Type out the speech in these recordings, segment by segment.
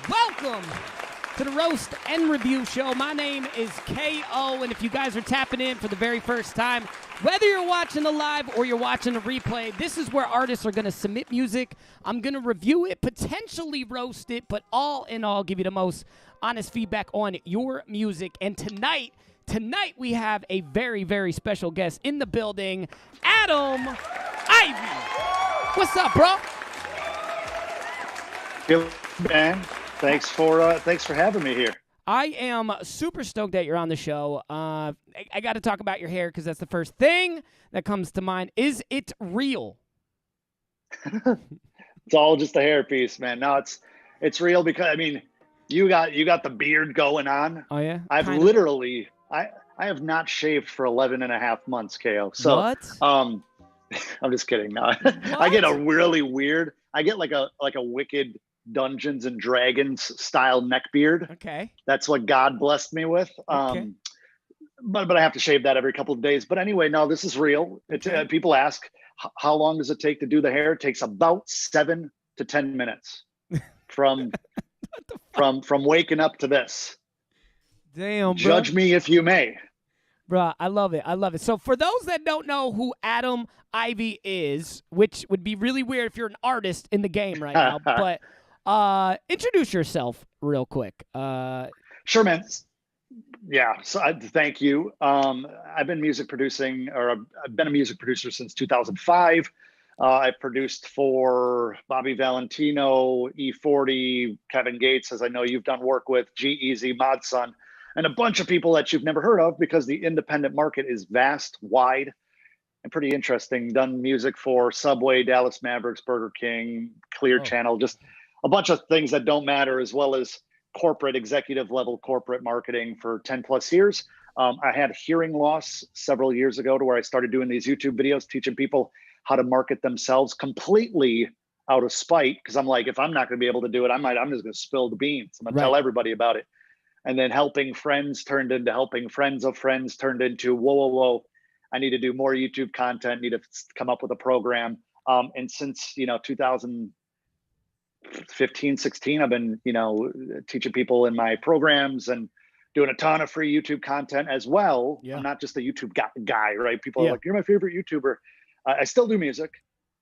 Welcome to the Roast and Review Show. My name is K.O., and if you guys are tapping in for the very first time, whether you're watching the live or you're watching the replay, this is where artists are going to submit music. I'm going to review it, potentially roast it, but all in all, give you the most honest feedback on your music. And tonight we have a very, very special guest in the building, Adam Ivey. What's up, bro? Good, man. Thanks for having me here. I am super stoked that you're on the show. I got to talk about your hair because that's the first thing that comes to mind. Is it real? It's all just a hairpiece, man. No, it's real because I mean, you got the beard going on. Oh yeah. I have not shaved for 11 and a half months, KO. So what? I'm just kidding. No. I get a really weird. I get like a wicked Dungeons and Dragons style neck beard. Okay. That's what God blessed me with. Okay. But I have to shave that every couple of days. But anyway, no, this is real. It's, okay. People ask, how long does it take to do the hair? It takes about 7 to 10 minutes from waking up to this. Damn, bro. Judge me if you may. Bruh, I love it. I love it. So for those that don't know who Adam Ivey is, which would be really weird if you're an artist in the game right now, but introduce yourself real quick. Sure, man. Yeah, so thank you. I've been music producing, or I've been a music producer since 2005. I produced for Bobby Valentino, E40, Kevin Gates, as I know you've done work with, G-Eazy, Mod Sun, and a bunch of people that you've never heard of because the independent market is vast, wide, and pretty interesting. Done music for Subway, Dallas Mavericks, Burger King, Clear Channel, just a bunch of things that don't matter, as well as corporate, executive level corporate marketing for 10 plus years. I had hearing loss several years ago to where I started doing these YouTube videos, teaching people how to market themselves completely out of spite. Cause I'm like, if I'm not gonna be able to do it, I'm just gonna spill the beans. I'm gonna tell everybody about it. And then helping friends turned into helping friends of friends, turned into, whoa. I need to do more YouTube content, need to come up with a program. And since, 2015, 16, I've been, teaching people in my programs and doing a ton of free YouTube content as well. Yeah. I'm not just a YouTube guy, right? People are like, you're my favorite YouTuber. I still do music.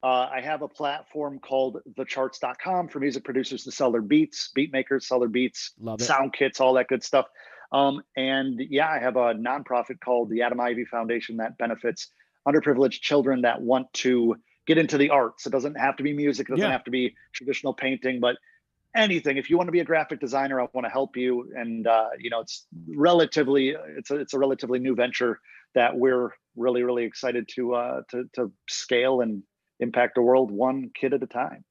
I have a platform called thecharts.com for music producers to sell their beats, beat makers sell their beats, sound kits, all that good stuff. And yeah, I have a nonprofit called the Adam Ivey Foundation that benefits underprivileged children that want to get into the arts. It doesn't have to be music. It doesn't have to be traditional painting, but anything. If you want to be a graphic designer, I want to help you. And, it's a relatively new venture that we're really, really excited to scale and impact the world one kid at a time.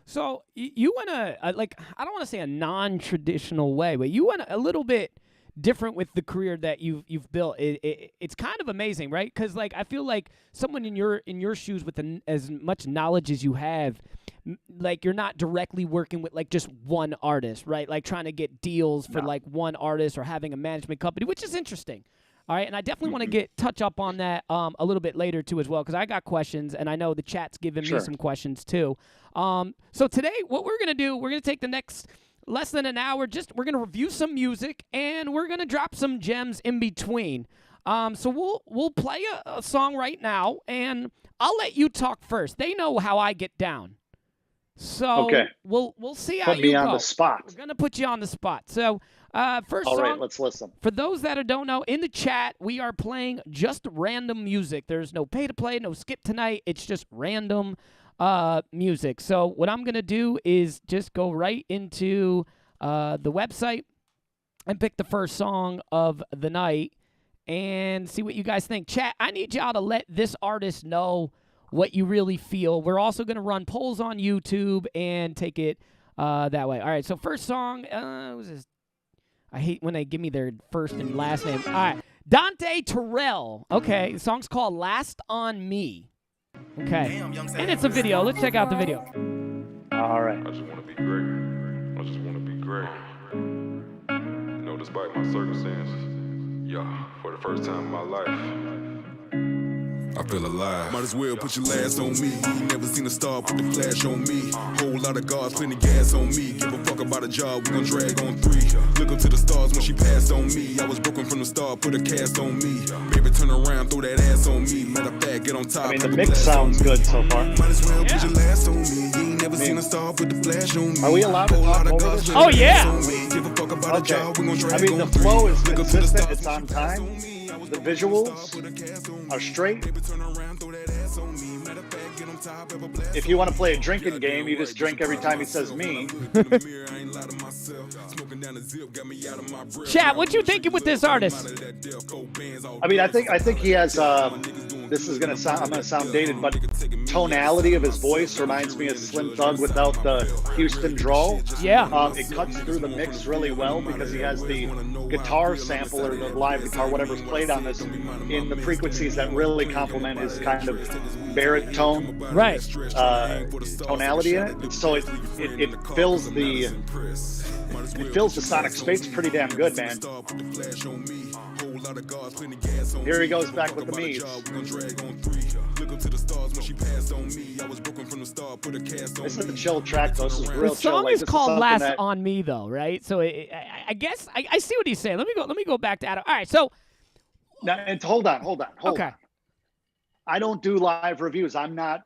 So you went I don't want to say a non-traditional way, but you went a little bit different with the career that you've built. It's kind of amazing, right? Because I feel like someone in your shoes with as much knowledge as you have, you're not directly working with just one artist, right? Like trying to get deals for one artist or having a management company, which is interesting. All right, and I definitely want to touch up on that a little bit later too as well, because I got questions, and I know the chat's giving me some questions too. So today, what we're gonna do, we're gonna take the next less than an hour. We're gonna review some music, and we're gonna drop some gems in between. So we'll play a song right now, and I'll let you talk first. They know how I get down, so we'll see how you go. Put me on the spot. We're gonna put you on the spot. So. First All song, right, let's listen. For those that don't know, in the chat, we are playing just random music. There's no pay to play, no skip tonight. It's just random music. So what I'm going to do is just go right into the website and pick the first song of the night and see what you guys think. Chat, I need y'all to let this artist know what you really feel. We're also going to run polls on YouTube and take it that way. All right, so first song, was this? I hate when they give me their first and last name. All right, Dante Terrell. Okay, the song's called Last on Me. Okay, and it's a video. Let's check out the video. All right. I just want to be great. I just want to be great. You know, despite my circumstances, yeah, for the first time in my life, I feel alive. Might as well put your last on me. You ain't never seen a star put the flash on me. Whole lot of guards, plenty gas on me. Give a fuck about a job, we gon' drag on 3. Look up to the stars when she passed on me. I was broken from the start, put a cast on me. Baby, turn around, throw that ass on me. Matter of fact, get on top. I mean, the mix sounds good so far. Might as well put your last on me. You ain't never seen a star put the flash on me. Are we allowed to talk over this? Oh, yeah. Give a fuck about a Okay. job, we gon' drag I mean, the on flow 3. is Look up to the consistent. stars It's when on she passed time. on me. I was The broken from visuals start, put a cast on me. are straight. Baby, turn around, throw that ass on me. Matter of fact, get on top, have a blast If you want to play a drinking game, you just drink every time he says me. Chat, what you thinking with this artist? I mean, I think he has. This is gonna sound. I'm gonna sound dated, but tonality of his voice reminds me of Slim Thug without the Houston drawl. Yeah. It cuts through the mix really well because he has the guitar sample or the live guitar, whatever's played on this, in the frequencies that really complement his kind of baritone Right. tonality in it. So it fills the sonic space pretty damn good, man. Here he goes back with the me's. This is a chill track, though. This is real The chill. song Like, is this called something Last that- on Me, though, right? So I guess I see what he's saying. Let me go back to Adam. All right, so Now, and hold on. okay. I don't do live reviews. I'm not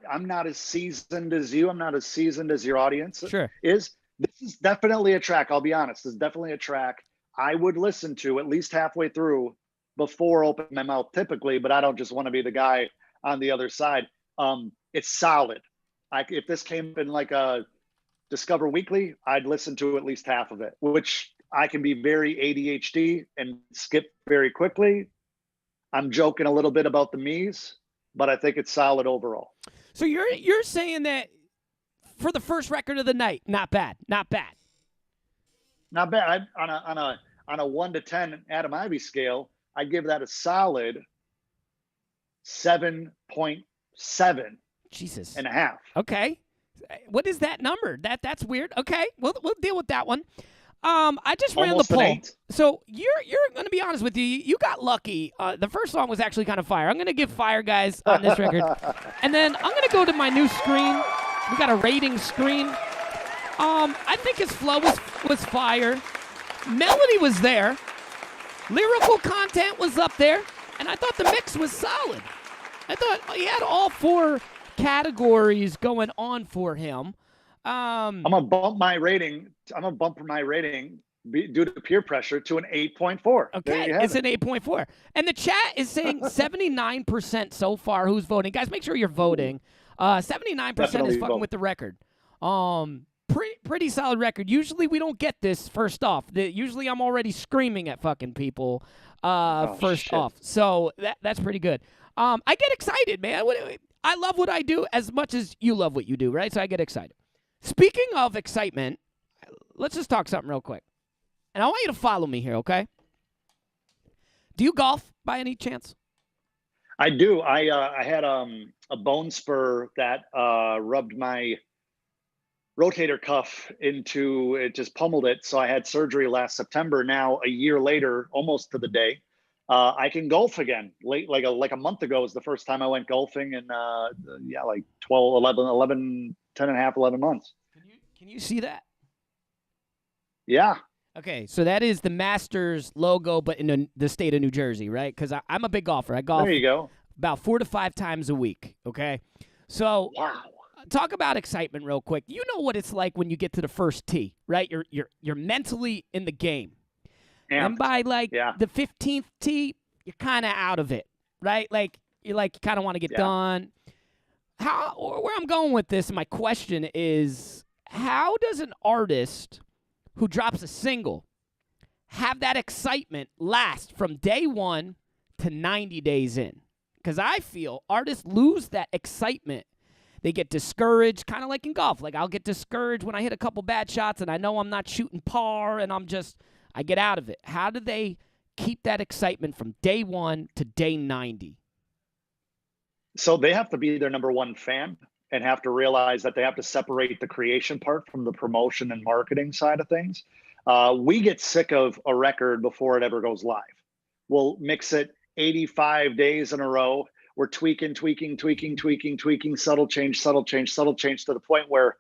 as seasoned as you. I'm not as seasoned as your audience Sure. is. This is definitely a track. I'll be honest. This is definitely a track I would listen to at least halfway through before opening my mouth typically, but I don't just want to be the guy on the other side. It's solid. If this came in like a Discover Weekly, I'd listen to at least half of it, which I can be very ADHD and skip very quickly. I'm joking a little bit about the me's, but I think it's solid overall. So you're saying that for the first record of the night, not bad. Not bad. On a 1 to 10 Adam Ivey scale, I give that a solid 7.7 Jesus. and a half. Okay. What is that number? That's weird. Okay. We'll deal with that one. I just ran Almost the an poll. 8. So you're going to be honest with you. You got lucky. The first song was actually kind of fire. I'm going to give fire, guys, on this record. And then I'm going to go to my new screen. We got a rating screen. I think his flow was fire. Melody was there. Lyrical content was up there. And I thought the mix was solid. I thought he had all 4 categories going on for him. I'm gonna bump my rating. Due to peer pressure to an 8.4. Okay, it's an 8.4. And the chat is saying 79% so far who's voting. Guys, make sure you're voting. 79% Definitely is fucking vote. with the record. Pretty solid record. Usually we don't get this first off. Usually I'm already screaming at fucking people first shit. off. So that's pretty good. I get excited, man. I love what I do as much as you love what you do, right? So I get excited. Speaking of excitement, let's just talk something real quick. And I want you to follow me here, okay? Do you golf by any chance? I do. I had a bone spur that rubbed my rotator cuff into it, just pummeled it. So I had surgery last September. Now a year later, almost to the day, I can golf again. Like a month ago was the first time I went golfing in like 10 and a half, 11 months. Can you see that? Yeah. Okay, so that is the Masters logo, but in the state of New Jersey, right? Because I'm a big golfer. I golf There you go. about 4 to 5 times a week, okay? So Wow. talk about excitement real quick. You know what it's like when you get to the first tee, right? You're mentally in the game. And by the 15th tee, you're kind of out of it, right? You kind of want to get done. Where I'm going with this, my question is, how does an artist who drops a single have that excitement last from day 1 to 90 days in? Because I feel artists lose that excitement. they get discouraged, kind of like in golf. Like I'll get discouraged when I hit a couple bad shots and I know I'm not shooting par and I get out of it. How do they keep that excitement from day 1 to day 90? So they have to be their number one fan and have to realize that they have to separate the creation part from the promotion and marketing side of things. We get sick of a record before it ever goes live. We'll mix it 85 days in a row. We're tweaking, subtle change to the point where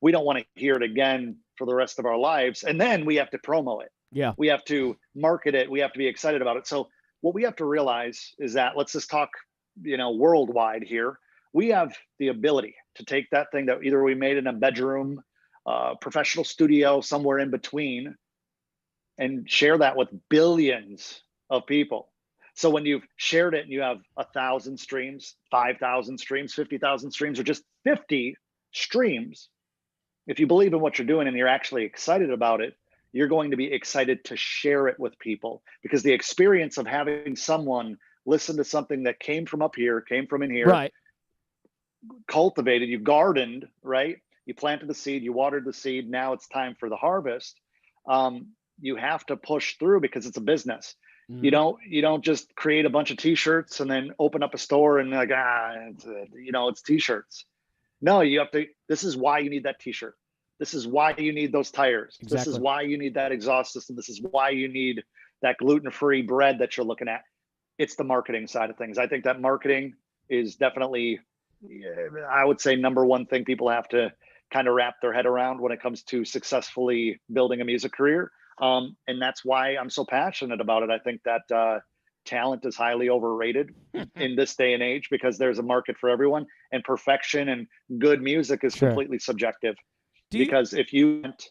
we don't want to hear it again for the rest of our lives. And then we have to promo it. Yeah. We have to market it. We have to be excited about it. So what we have to realize is that, let's just talk, worldwide here. We have the ability to take that thing that either we made in a bedroom, professional studio, somewhere in between, and share that with billions of people. So when you've shared it and you have 1,000 streams, 5,000 streams, 50,000 streams, or just 50 streams, if you believe in what you're doing and you're actually excited about it, you're going to be excited to share it with people, because the experience of having someone listen to something that came from up here, came from in here, right, cultivated, you gardened, right? You planted the seed, you watered the seed. Now it's time for the harvest. You have to push through because it's a business. Mm-hmm. You don't just create a bunch of t-shirts and then open up a store and like, it's t-shirts. No, you have to, this is why you need that t-shirt. This is why you need those tires. Exactly. This is why you need that exhaust system. This is why you need that gluten-free bread that you're looking at. It's the marketing side of things. I think that marketing is definitely, I would say, number one thing people have to kind of wrap their head around when it comes to successfully building a music career. And that's why I'm so passionate about it. I think that talent is highly overrated in this day and age, because there's a market for everyone, and perfection and good music is completely subjective. Because if you went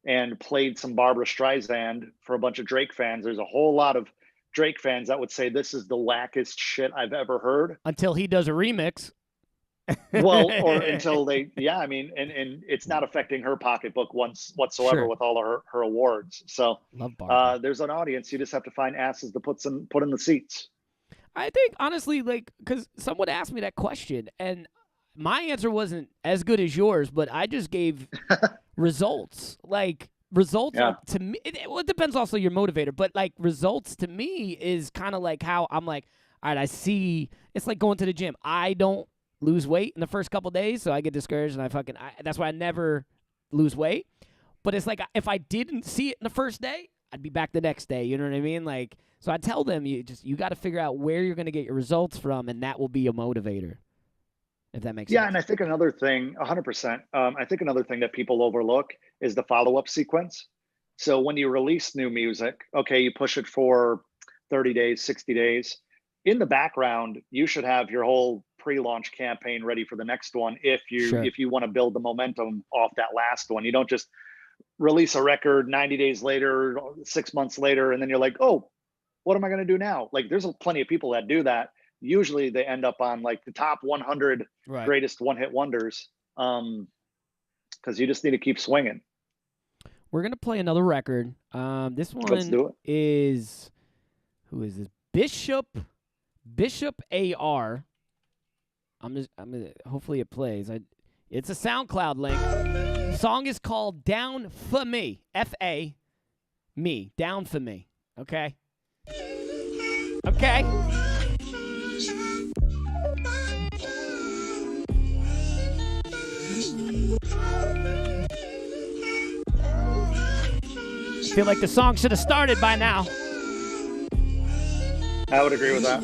and played some Barbara Streisand for a bunch of Drake fans, there's a whole lot of Drake fans that would say this is the wackest shit I've ever heard. Until he does a remix. Well, or until they, and it's not affecting her pocketbook whatsoever with all of her awards. So there's an audience. You just have to find asses to put in the seats. I think, honestly, because someone asked me that question, and my answer wasn't as good as yours, but I just gave results. Results to me, it depends also your motivator, but results to me is kind of like how I'm like, all right, I see, it's like going to the gym. I don't lose weight in the first couple days, so I get discouraged, and that's why I never lose weight. But it's like, if I didn't see it in the first day, I'd be back the next day. You know what I mean? So I tell them, you got to figure out where you're going to get your results from, and that will be a motivator. If that makes sense. Yeah, and I think another thing, 100%, I think another thing that people overlook is the follow-up sequence. So when you release new music, okay, you push it for 30 days, 60 days. In the background, you should have your whole pre-launch campaign ready for the next one if you want to build the momentum off that last one. You don't just release a record 90 days later, 6 months later, and then you're like, oh, what am I going to do now? There's plenty of people that do that. Usually they end up on the top 100 greatest one-hit wonders, because you just need to keep swinging. We're going to play another record. This one Let's do it. is, who is this? Bishop AR. Hopefully it plays. It's a SoundCloud link. The song is called Down For Me. F-A, me. Down For Me. Okay? Okay. I feel like the song should have started by now. I would agree with that.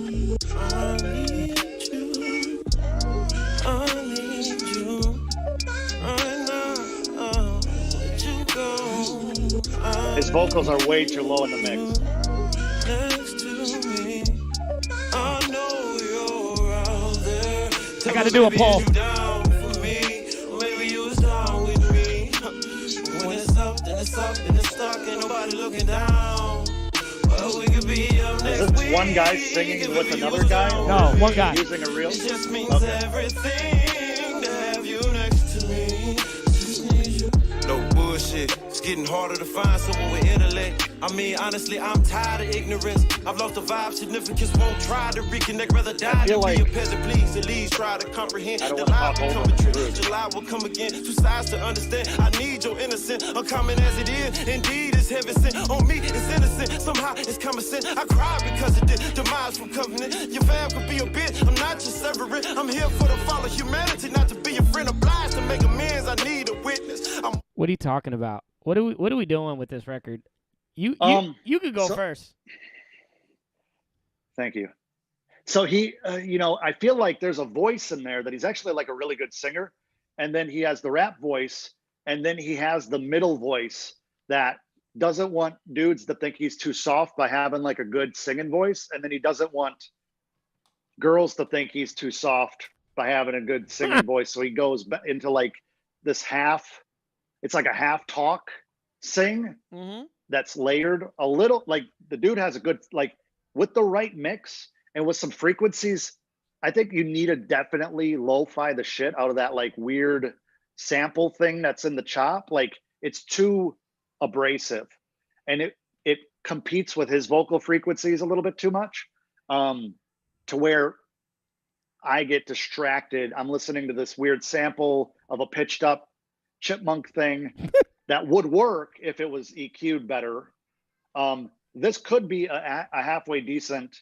His vocals are way too low in the mix. I got to do a poll. Is this one guy singing with another guy? No, one guy. Using a reel? No bullshit. getting harder to find someone with intellect. I mean, honestly, I'm tired of ignorance. I've lost the vibe, significance, won't try to reconnect, rather die than be a peasant. Please, at least try to comprehend. The lie will come a trick, July will come again. Two sides to understand. I need your innocence, uncommon as it is. Indeed, it's heaven sent. On me, it's innocent. Somehow, it's common sense. I cried because of this demise from covenant. Your fam could be a bitch. I'm not just severing. I'm here for the fall of humanity, not to be a friend. Obliged to make amends. I need a witness. What are you talking about? What are we doing with this record? You could go first. Thank you. So he, I feel like there's a voice in there that he's actually like a really good singer. And then he has the rap voice. And then he has the middle voice that doesn't want dudes to think he's too soft by having like a good singing voice. And then he doesn't want girls to think he's too soft by having a good singing voice. So he goes into like this it's like a half talk sing. Mm-hmm. That's layered a little. Like the dude has a good, like with the right mix and with some frequencies, I think you need to definitely lo-fi the shit out of that like weird sample thing that's in the chop. Like it's too abrasive and it competes with his vocal frequencies a little bit too much, to where I get distracted. I'm listening to this weird sample of a pitched up chipmunk thing that would work if it was EQ'd better. This could be a halfway decent.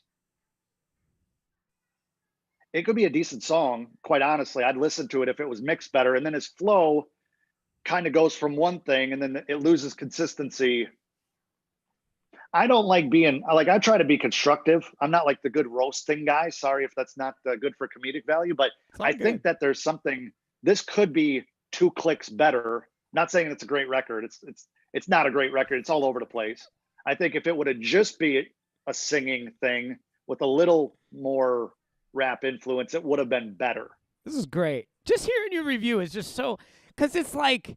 It could be a decent song, quite honestly. I'd listen to it if it was mixed better. And then his flow kind of goes from one thing and then it loses consistency. I don't like I try to be constructive. I'm not like the good roasting guy. Sorry if that's not good for comedic value, but I think that there's something, this could be 2 clicks better. Not saying it's a great record. It's not a great record. It's all over the place. I think if it would have just be a singing thing with a little more rap influence, it would have been better. This is great. Just hearing your review is just so, because it's like,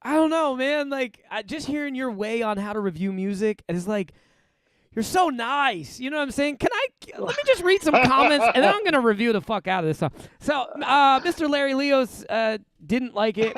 I don't know, man. Like, just hearing your way on how to review music, and it's like, you're so nice. You know what I'm saying? Let me just read some comments, and then I'm going to review the fuck out of this song. So, Mr. Larry Leos didn't like it.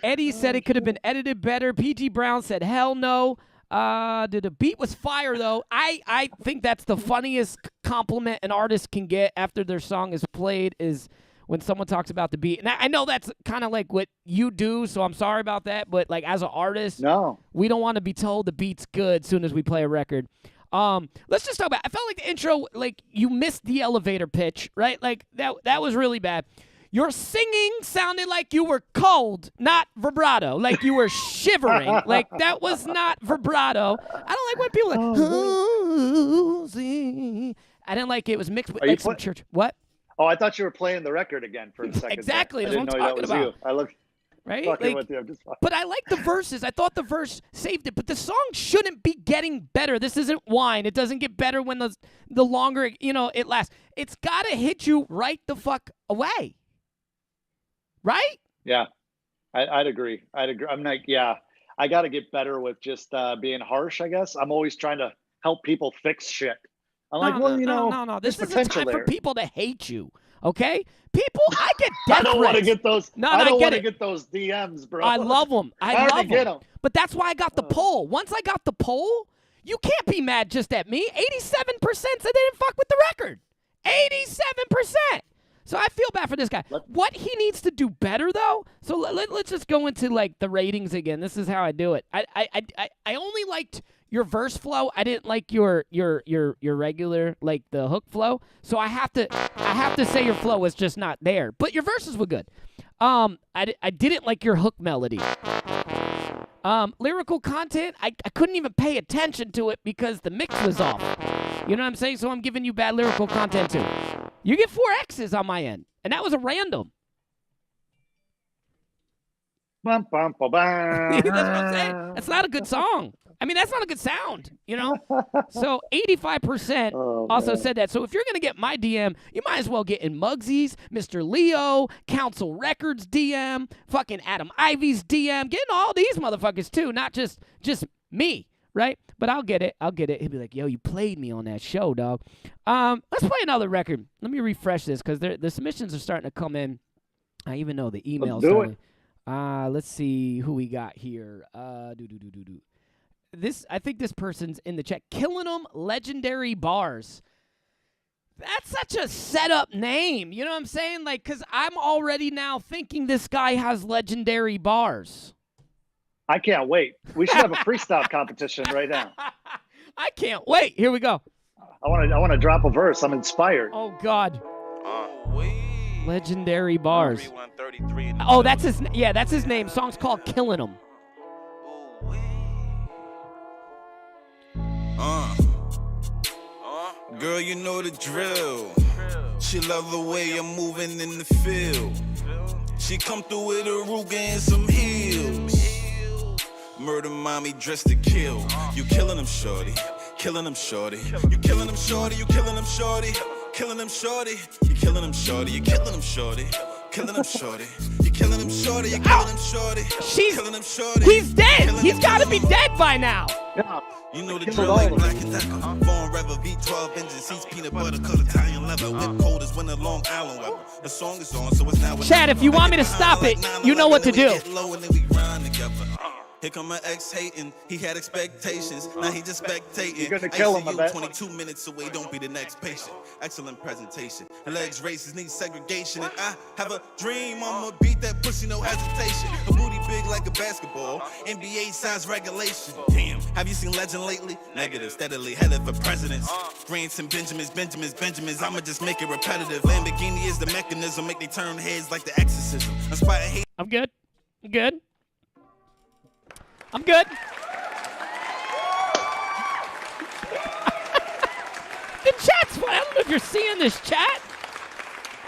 Eddie said it could have been edited better. PG Brown said, hell no. The beat was fire, though. I think that's the funniest compliment an artist can get after their song is played is when someone talks about the beat. And I know that's kind of like what you do, so I'm sorry about that. But, like, as an artist, no, we don't want to be told the beat's good as soon as we play a record. Let's just talk about, I felt like the intro, like, you missed the elevator pitch, right? Like, that was really bad. Your singing sounded like you were cold, not vibrato. Like you were shivering. Like that was not vibrato. I don't like when people I didn't like it. It was mixed with like some church. What? Oh, I thought you were playing the record again for a second. Exactly. I didn't know that was you. I looked right. Fucking with you. I'm just but I like the verses. I thought the verse saved it. But the song shouldn't be getting better. This isn't wine. It doesn't get better when the longer it lasts. It's gotta hit you right the fuck away. Right? Yeah, I'd agree. I'm like, yeah, I got to get better with just being harsh, I guess. I'm always trying to help people fix shit. I'm no. This is a time for people to hate you, okay? People, I get death I don't want to get those. I don't want to get those DMs, bro. I love them. I love them. But that's why I got the poll. Once I got the poll, you can't be mad just at me. 87% said they didn't fuck with the record. 87%. So I feel bad for this guy. What he needs to do better, though. So let's just go into like the ratings again. This is how I do it. I only liked your verse flow. I didn't like your regular like the hook flow. So I have to say your flow was just not there. But your verses were good. I didn't like your hook melody. Lyrical content, I couldn't even pay attention to it because the mix was off. You know what I'm saying? So I'm giving you bad lyrical content too. You get 4 X's on my end, and that was a random. Bum, bum, bum, bum. That's what I'm saying. That's not a good song. I mean, that's not a good sound, you know? So 85% also said that. So if you're going to get my DM, you might as well get in Muggsy's, Mr. Leo, Council Records DM, fucking Adam Ivey's DM, getting all these motherfuckers too, not just me, right? But I'll get it. He'll be like, yo, you played me on that show, dog. Let's play another record. Let me refresh this because the submissions are starting to come in. I even know the emails. Let's do it. Let's see who we got here. I think this person's in the chat. Killing them, legendary bars. That's such a setup name. You know what I'm saying? Like, because I'm already now thinking this guy has legendary bars. I can't wait. We should have a freestyle competition right now. I can't wait. Here we go. I want to drop a verse. I'm inspired. Oh God. Legendary bars. Oh, that's his. Yeah, that's his name. Song's called "Killing 'Em." Girl, you know the drill. She love the way I'm moving in the field. She come through with a Ruger and some heels. Murder mommy dressed to kill. You killing them, shorty. Killing them, shorty. You killing them, shorty. You killing them, shorty. Killing them, shorty. You killing them, shorty. You killing them, shorty. Killing them, shorty. You killing them, shorty. You killing them, shorty. Killing them, shorty. He's dead. He's got to be dead by now. Yeah. You know the drill like Black and Decker. Born Rever, V12 engine seats, peanut butter, cut Italian leather. Whip cold is when the Long Island weather. The song is on, so it's now. Chad, if you want me to stop it, you know what to do. Here come my ex hating. He had expectations. Now he just spectating. You're gonna kill him, I bet. 22 minutes away. Don't be the next patient. Excellent presentation. The legs races need segregation. And I have a dream. I'ma beat that pussy, no hesitation. Her booty big like a basketball. NBA size regulation. Damn. Have you seen Legend lately? Negative. Steadily headed for presidents. Grants and Benjamins. I'ma just make it repetitive. Lamborghini is the mechanism. Make they turn heads like the exorcism. Inspire hate. I'm good. I'm good. The chat's fine. I don't know if you're seeing this, chat.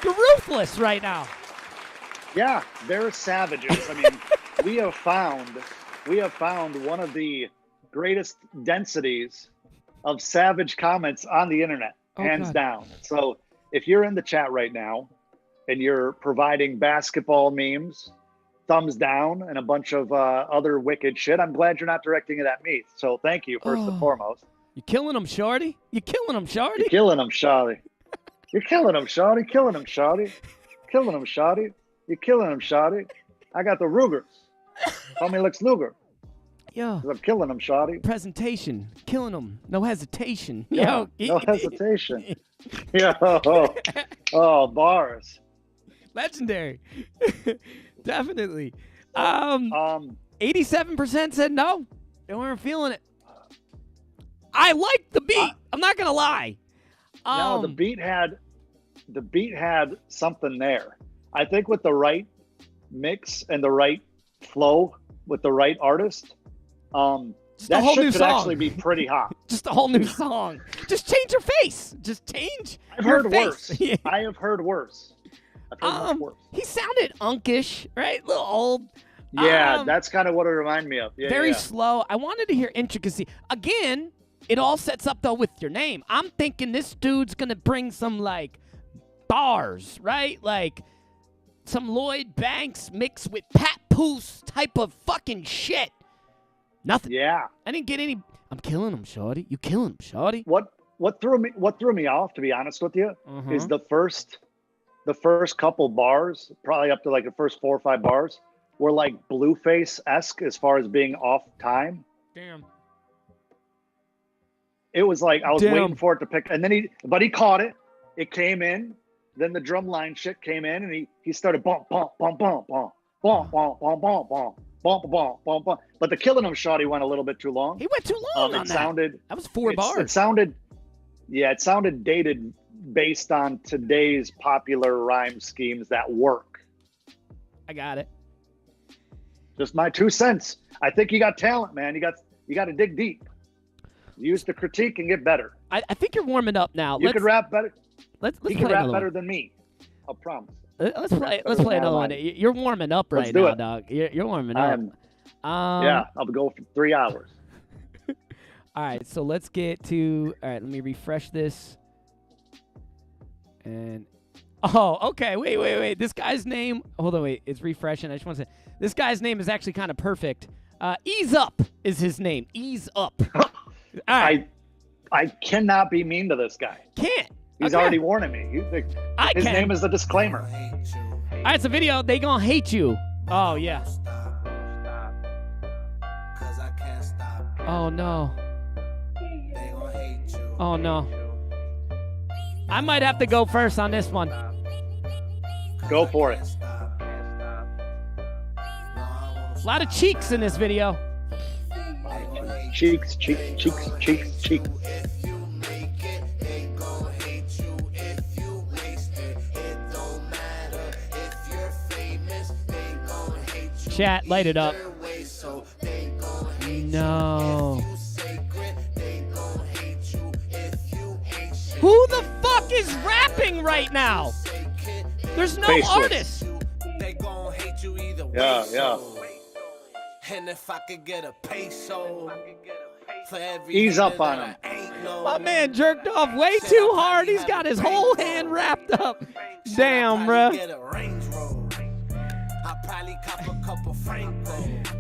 You're ruthless right now. Yeah, they're savages. I mean, we have found one of the greatest densities of savage comments on the internet, hands down. So if you're in the chat right now and you're providing basketball memes, thumbs down, and a bunch of other wicked shit, I'm glad you're not directing it at me. So thank you, first and foremost. You killing him, shorty? You killing him, shorty? You're killing him, shorty. You're killing him, shorty. Killing him, shorty. Killing him, shorty. You're killing him, shorty. I got the Rugers. Call me Lex Luger. Yo. I'm killing him, shorty. Presentation. Killing him. No hesitation. Yeah, Yo. no hesitation. Yo. Oh, bars. Legendary. Definitely. 87% said no. They weren't feeling it. I like the beat. I'm not gonna lie. No, the beat had something there. I think with the right mix and the right flow with the right artist, that shit could actually be pretty hot. Just a whole new song. Just change your face. Just change. I've heard worse. Yeah. I have heard worse. He sounded unkish, right? A little old. Yeah, that's kind of what it reminded me of. Yeah, very slow. I wanted to hear intricacy. Again, it all sets up, though, with your name. I'm thinking this dude's going to bring some, like, bars, right? Like, some Lloyd Banks mixed with Pat Poose type of fucking shit. Nothing. Yeah. I didn't get any. I'm killing him, shorty. You killing him, shorty. What threw me off, to be honest with you, is the first couple bars, probably up to like the first 4 or 5 bars, were like Blueface-esque as far as being off time. Damn. It was like I was waiting for it to pick, and then he caught it. It came in. Then the drum line shit came in, and he started bump bump bump bump bump bump bump bump bump bump bump bump bump bump. But the Killing Him shot, he went a little bit too long. He went too long on that. That was 4 bars. It sounded dated based on today's popular rhyme schemes that work. I got it. Just my 2 cents. I think you got talent, man. You got to dig deep. Use the critique and get better. I think you're warming up now. You could rap better. Let's he can rap better than me. I promise. Let's play another one. You're warming up right now, dog. You're warming up. Yeah, I'll go for 3 hours. All right, so let's get to. All right, let me refresh this. And okay, wait. This guy's name. Hold on, wait. It's refreshing. I just want to say this guy's name is actually kind of perfect. Ease Up is his name. Ease Up. All right. I cannot be mean to this guy. Can't. He's already warning me. His name is a disclaimer. All right, it's a video. They gonna hate you. Oh, yeah. Oh, no. Oh, no. I might have to go first on this one. Go for it. A lot of cheeks in this video. Cheeks, cheeks, cheeks, cheeks, cheeks. Chat, light it up. No. Who the fuck is rapping right now? There's no Faceless. artist. Yeah, yeah. And if I could get a peso for every Ease up on him. My man jerked off way too hard. He's got his whole hand wrapped up. Damn, bruh.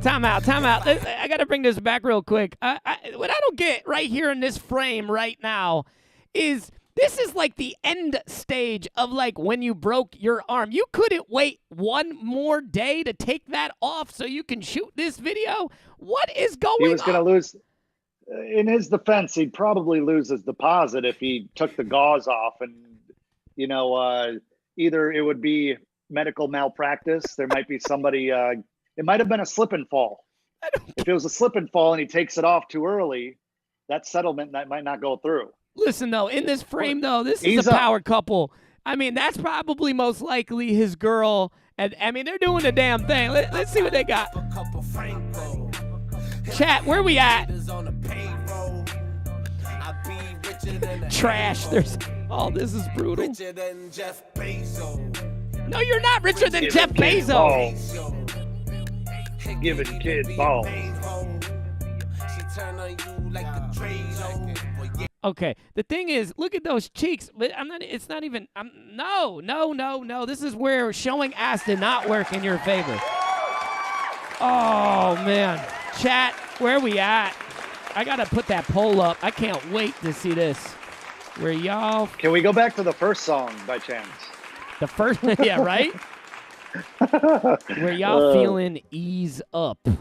Time out. I got to bring this back real quick. What I don't get right here in this frame right now is this is like the end stage of like when you broke your arm. You couldn't wait one more day to take that off so you can shoot this video? What is going on? He was going to lose. In his defense, he'd probably lose his deposit if he took the gauze off. And, you know, either it would be medical malpractice. There might be somebody, it might have been a slip and fall. If it was a slip and fall and he takes it off too early, that settlement that might not go through. Listen, though, in this frame, though, this is a power couple. I mean, that's probably most likely his girl. And, I mean, they're doing the damn thing. Let's see what they got. Chat, where we at? Trash. This is brutal. No, you're not richer than Jeff Bezos. Giving kids balls. Okay, the thing is, look at those cheeks. But it's not even. No. This is where showing ass did not work in your favor. Oh man, chat, where we at? I gotta put that poll up. I can't wait to see this. Where y'all? Can we go back to the first song by chance? The first, yeah, right. Where y'all feeling ease up? Here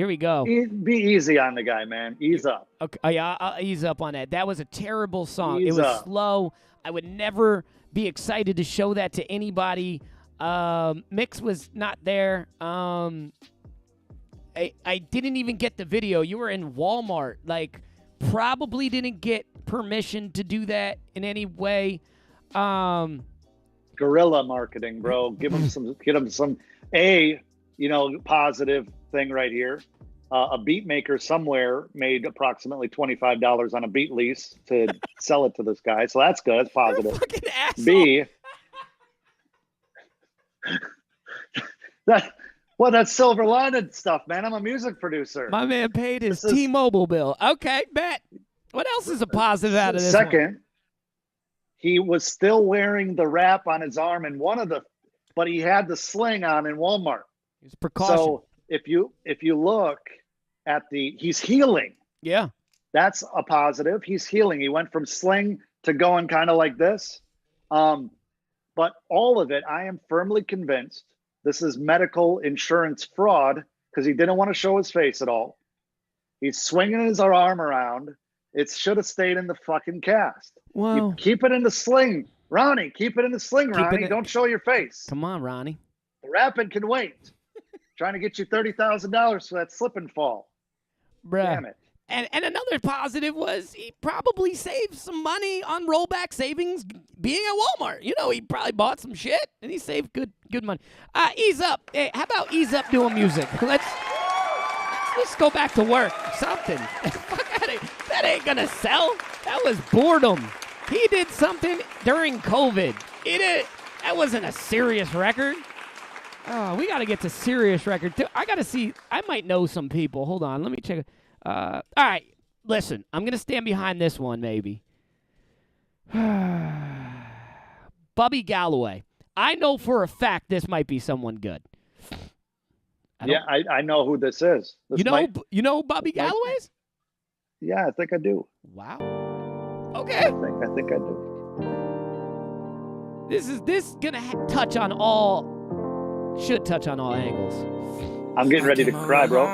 we go. Be easy on the guy, man. Ease up. Okay, I'll ease up on that. That was a terrible song. Ease it was up. slow. I would never be excited to show that to anybody. Mix was not there. I didn't even get the video. You were in Walmart. Like, probably didn't get permission to do that in any way. Guerrilla marketing, bro. Get them some positive thing right here. A beat maker somewhere made approximately $25 on a beat lease to sell it to this guy. So that's good. That's positive. Fucking asshole. B, that's silver lining stuff, man. I'm a music producer. My man paid his T-Mobile bill. Okay, bet. What else is a positive out of this Second, one? He was still wearing the wrap on his arm but he had the sling on in Walmart. It's precaution. So if you look at he's healing. Yeah. That's a positive. He's healing. He went from sling to going kind of like this. But all of it, I am firmly convinced this is medical insurance fraud because he didn't want to show his face at all. He's swinging his arm around. It should have stayed in the fucking cast. Wow. You keep it in the sling. Ronnie, keep it in the sling, Ronnie. Don't show your face. Come on, Ronnie. The rapping can wait. Trying to get you $30,000 for that slip and fall. Bruh. Damn it. And another positive was he probably saved some money on rollback savings being at Walmart. You know, he probably bought some shit and he saved good money. Ease up. Hey, how about ease up doing music? Let's go back to work. Something. Fuck out of here. That ain't gonna sell. That was boredom. He did something during COVID. That wasn't a serious record. Oh, we gotta get to serious record too. I gotta see. I might know some people. Hold on. Let me check. All right. Listen, I'm gonna stand behind this one maybe. Bubby Galloway. I know for a fact this might be someone good. I know who this is. You know who Bobby Galloway is? Yeah, I think I do. Wow. Okay. I think I do. This gonna touch on all should touch on all angles. I'm getting ready to cry, bro.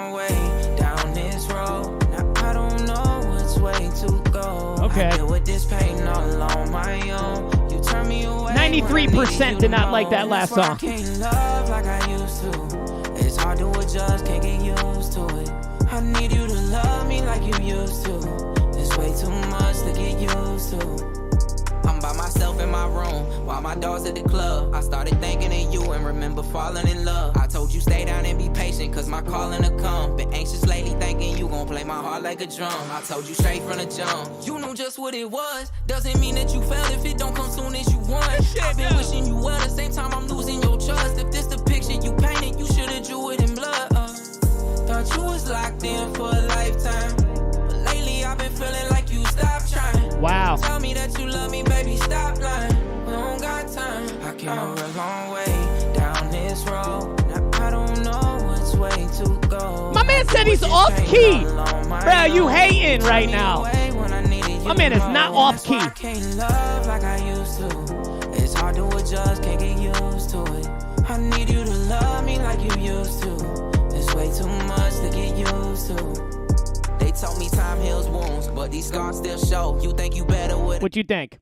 Down this road. Now I don't know which way to go. Okay. I deal with this pain all on my own. You turn me away. 93% did not like that last song. I can't love like I used to. It's hard to adjust, can't get used to it. I need you to love me like you used to. It's way too much to get used to. I'm by myself in my room while my dog's at the club. I started thinking of you and remember falling in love. I told you stay down and be patient cause my calling to come. Been anxious lately thinking you gon' play my heart like a drum. I told you straight from the jump. You knew just what it was. Doesn't mean that you failed if it don't come soon as you want. I've been wishing you well, the same time I'm losing your trust. If this the picture you painted, you should've drew it in blood. Thought you was locked in for a lifetime. But lately I've been feeling like you stopped trying. Wow. Tell me that you love me, baby, stop lying. We don't got time. I came a real long way down this road. Now I don't know which way to go. My man said he's off key. Bro, you hating right now. My man is not off key. I can't love like I used to. It's hard to adjust, can't get used to it. I need you to love me like you used to. It's way too much to get used to. They told me time heals wounds, but these scars still show. You think you better with it? What you think?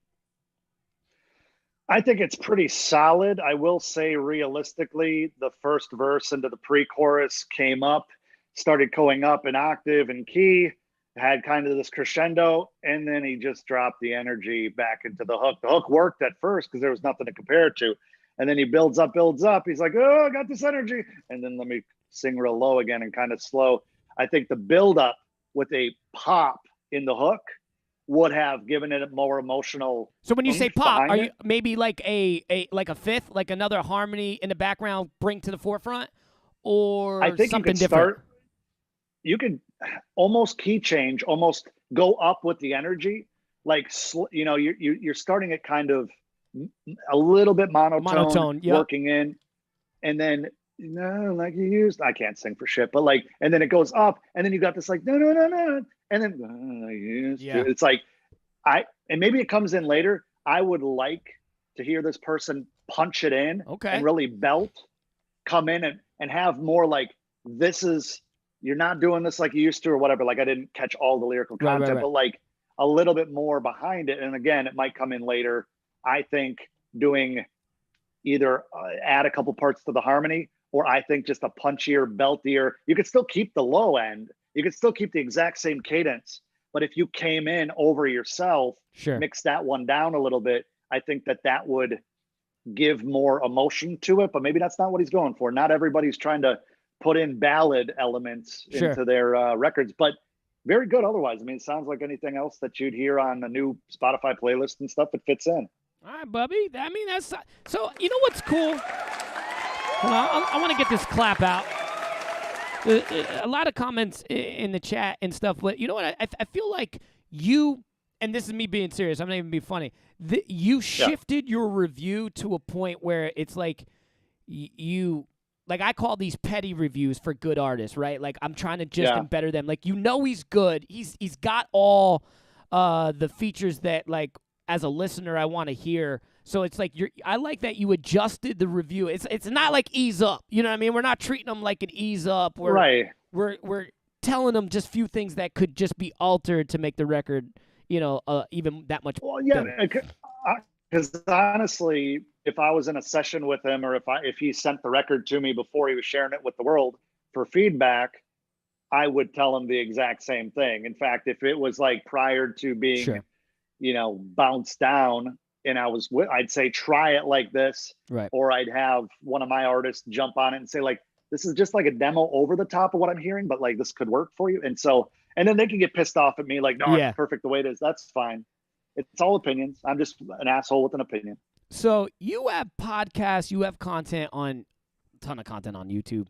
I think it's pretty solid. I will say realistically, the first verse into the pre-chorus came up, started going up an octave and key, had kind of this crescendo, and then he just dropped the energy back into the hook. The hook worked at first because there was nothing to compare it to. And then he builds up. He's like, oh, I got this energy. And then let me sing real low again and kind of slow. I think the build up with a pop in the hook would have given it a more emotional. So when you say pop, are you it. maybe like a fifth, like another harmony in the background bring to the forefront, or I think something you could different? You could almost key change, almost go up with the energy. Like, you're starting it kind of a little bit monotone, yep. Working in, and then like you used. I can't sing for shit, but like, and then it goes up, and then you got this like no, and then it's like and maybe it comes in later. I would like to hear this person punch it in, and really belt, come in and have more like this is. You're not doing this like you used to or whatever. Like I didn't catch all the lyrical content, right. but like a little bit more behind it. And again, it might come in later. I think doing either add a couple parts to the harmony, or I think just a punchier, beltier. You could still keep the low end. You could still keep the exact same cadence. But if you came in over yourself, mix that one down a little bit, I think that would give more emotion to it. But maybe that's not what he's going for. Not everybody's trying to put in ballad elements into their records, but very good otherwise. I mean, it sounds like anything else that you'd hear on a new Spotify playlist and stuff. It fits in. All right, Bubby. I mean, that's so. You know what's cool? I want to get this clap out. A lot of comments in the chat and stuff, but you know what? I feel like you, and this is me being serious. I'm not even being funny. You shifted your review to a point where it's like you. Like, I call these petty reviews for good artists, right? Like, I'm trying to just better them. Like, he's good. He's got all the features that, like, as a listener, I want to hear. So it's like I like that you adjusted the review. It's not like ease up. You know what I mean? We're not treating them like an ease up. We're telling them just few things that could just be altered to make the record, even that much better. Because honestly, if I was in a session with him, or if he sent the record to me before he was sharing it with the world for feedback, I would tell him the exact same thing. In fact, if it was like prior to being, bounced down, and I'd say try it like this, right? Or I'd have one of my artists jump on it and say like, this is just like a demo over the top of what I'm hearing, but like this could work for you. And then they can get pissed off at me like, no, it's perfect the way it is. That's fine. It's all opinions. I'm just an asshole with an opinion. So you have podcasts, you have content a ton of content on YouTube.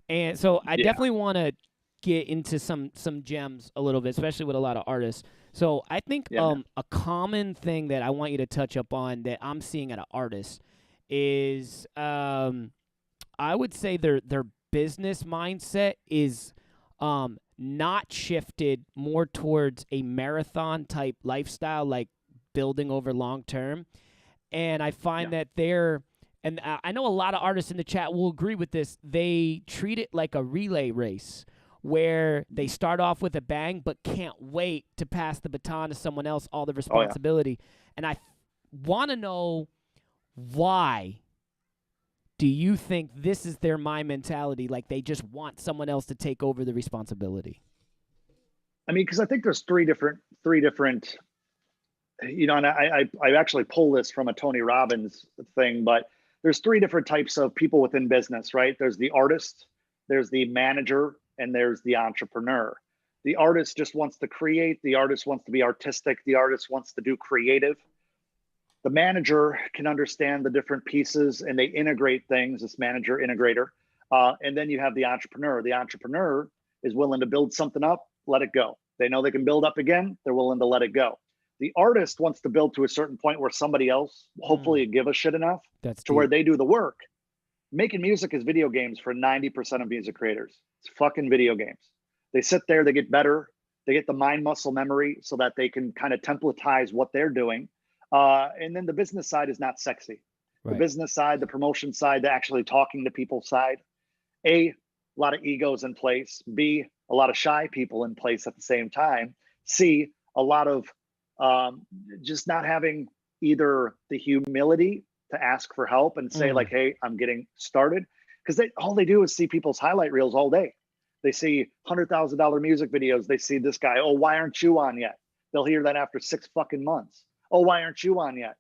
And so I definitely want to get into some gems a little bit, especially with a lot of artists. So I think a common thing that I want you to touch up on that I'm seeing at an artist is I would say their business mindset is not shifted more towards a marathon type lifestyle, like building over long term. And I find that they're and I know a lot of artists in the chat will agree with this. They treat it like a relay race where they start off with a bang but can't wait to pass the baton to someone else, all the responsibility. And I want to know, why do you think this is their mind mentality? Like they just want someone else to take over the responsibility? I mean, because I think there's three different, you know, and I actually pull this from a Tony Robbins thing, but there's three different types of people within business, right? There's the artist, there's the manager, and there's the entrepreneur. The artist just wants to create. The artist wants to be artistic. The artist wants to do creative. The manager can understand the different pieces and they integrate things, this manager integrator. And then you have the entrepreneur. The entrepreneur is willing to build something up, let it go. They know they can build up again, they're willing to let it go. The artist wants to build to a certain point where somebody else hopefully give a shit enough to where they do the work. Making music is video games for 90% of music creators. It's fucking video games. They sit there, they get better, they get the mind muscle memory so that they can kind of templatize what they're doing. And then the business side is not sexy. Right. The business side, the promotion side, the actually talking to people side. A lot of egos in place. B, a lot of shy people in place at the same time. C, a lot of just not having either the humility to ask for help and say like, hey, I'm getting started. Because all they do is see people's highlight reels all day. They see $100,000 music videos. They see this guy. Oh, why aren't you on yet? They'll hear that after 6 fucking months. Oh, why aren't you on yet?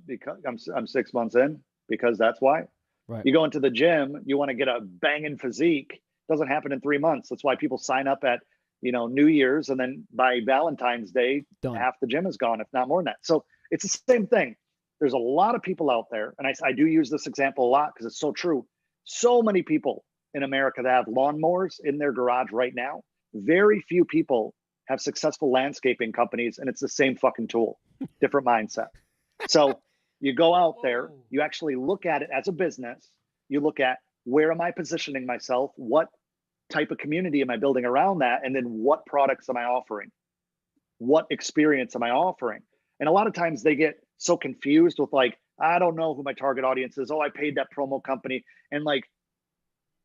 Because I'm 6 months in. Because that's why. Right. You go into the gym. You want to get a banging physique. Doesn't happen in 3 months. That's why people sign up at New Year's, and then by Valentine's Day, half the gym is gone, if not more than that. So it's the same thing. There's a lot of people out there, and I do use this example a lot because it's so true. So many people in America that have lawnmowers in their garage right now. Very few people have successful landscaping companies, and it's the same fucking tool, different mindset. So you go out there, you actually look at it as a business. You look at, where am I positioning myself? What type of community am I building around that? And then what products am I offering? What experience am I offering? And a lot of times they get so confused with like, I don't know who my target audience is. Oh, I paid that promo company. And like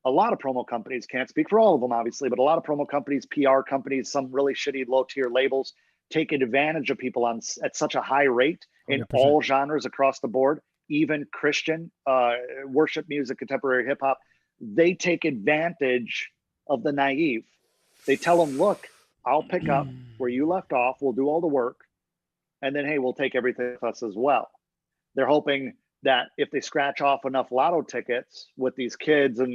a lot of promo companies, can't speak for all of them, obviously, but a lot of promo companies, PR companies, some really shitty low tier labels take advantage of people at such a high rate in 100%. All genres across the board, even Christian, worship music, contemporary hip hop. They take advantage of the naive. They tell them, look, I'll pick up where you left off. We'll do all the work. And then, hey, we'll take everything with us as well. They're hoping that if they scratch off enough lotto tickets with these kids and,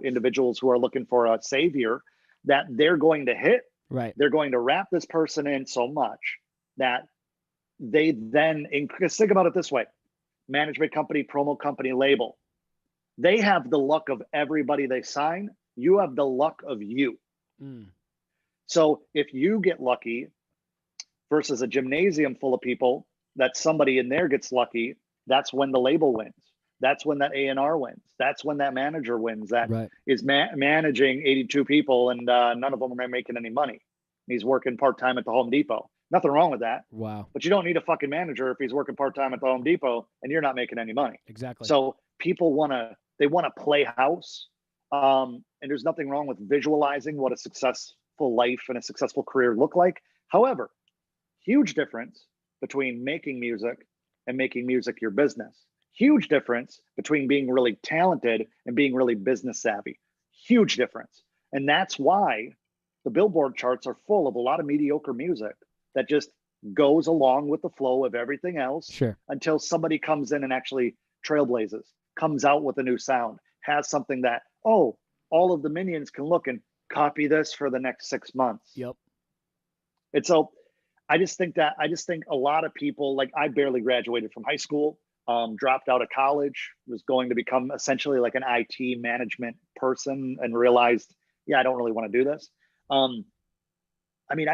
individuals who are looking for a savior, that they're going to hit. Right. They're going to wrap this person in so much that they then, because think about it this way, management company, promo company, label. They have the luck of everybody they sign. You have the luck of you. So if you get lucky versus a gymnasium full of people, that somebody in there gets lucky, that's when the label wins. That's when that A&R wins. That's when that manager wins. That is managing 82 people and none of them are making any money. He's working part-time at the Home Depot. Nothing wrong with that. Wow. But you don't need a fucking manager if he's working part-time at the Home Depot and you're not making any money. Exactly. So people want to play house. And there's nothing wrong with visualizing what a successful life and a successful career look like. However, huge difference between making music and making music your business. Huge difference between being really talented and being really business savvy. Huge difference. And that's why the Billboard charts are full of a lot of mediocre music that just goes along with the flow of everything else until somebody comes in and actually trailblazes, comes out with a new sound, has something that, all of the minions can look and copy this for the next 6 months. Yep. And so I just think a lot of people, like I barely graduated from high school, dropped out of college, was going to become essentially like an IT management person and realized, I don't really want to do this. I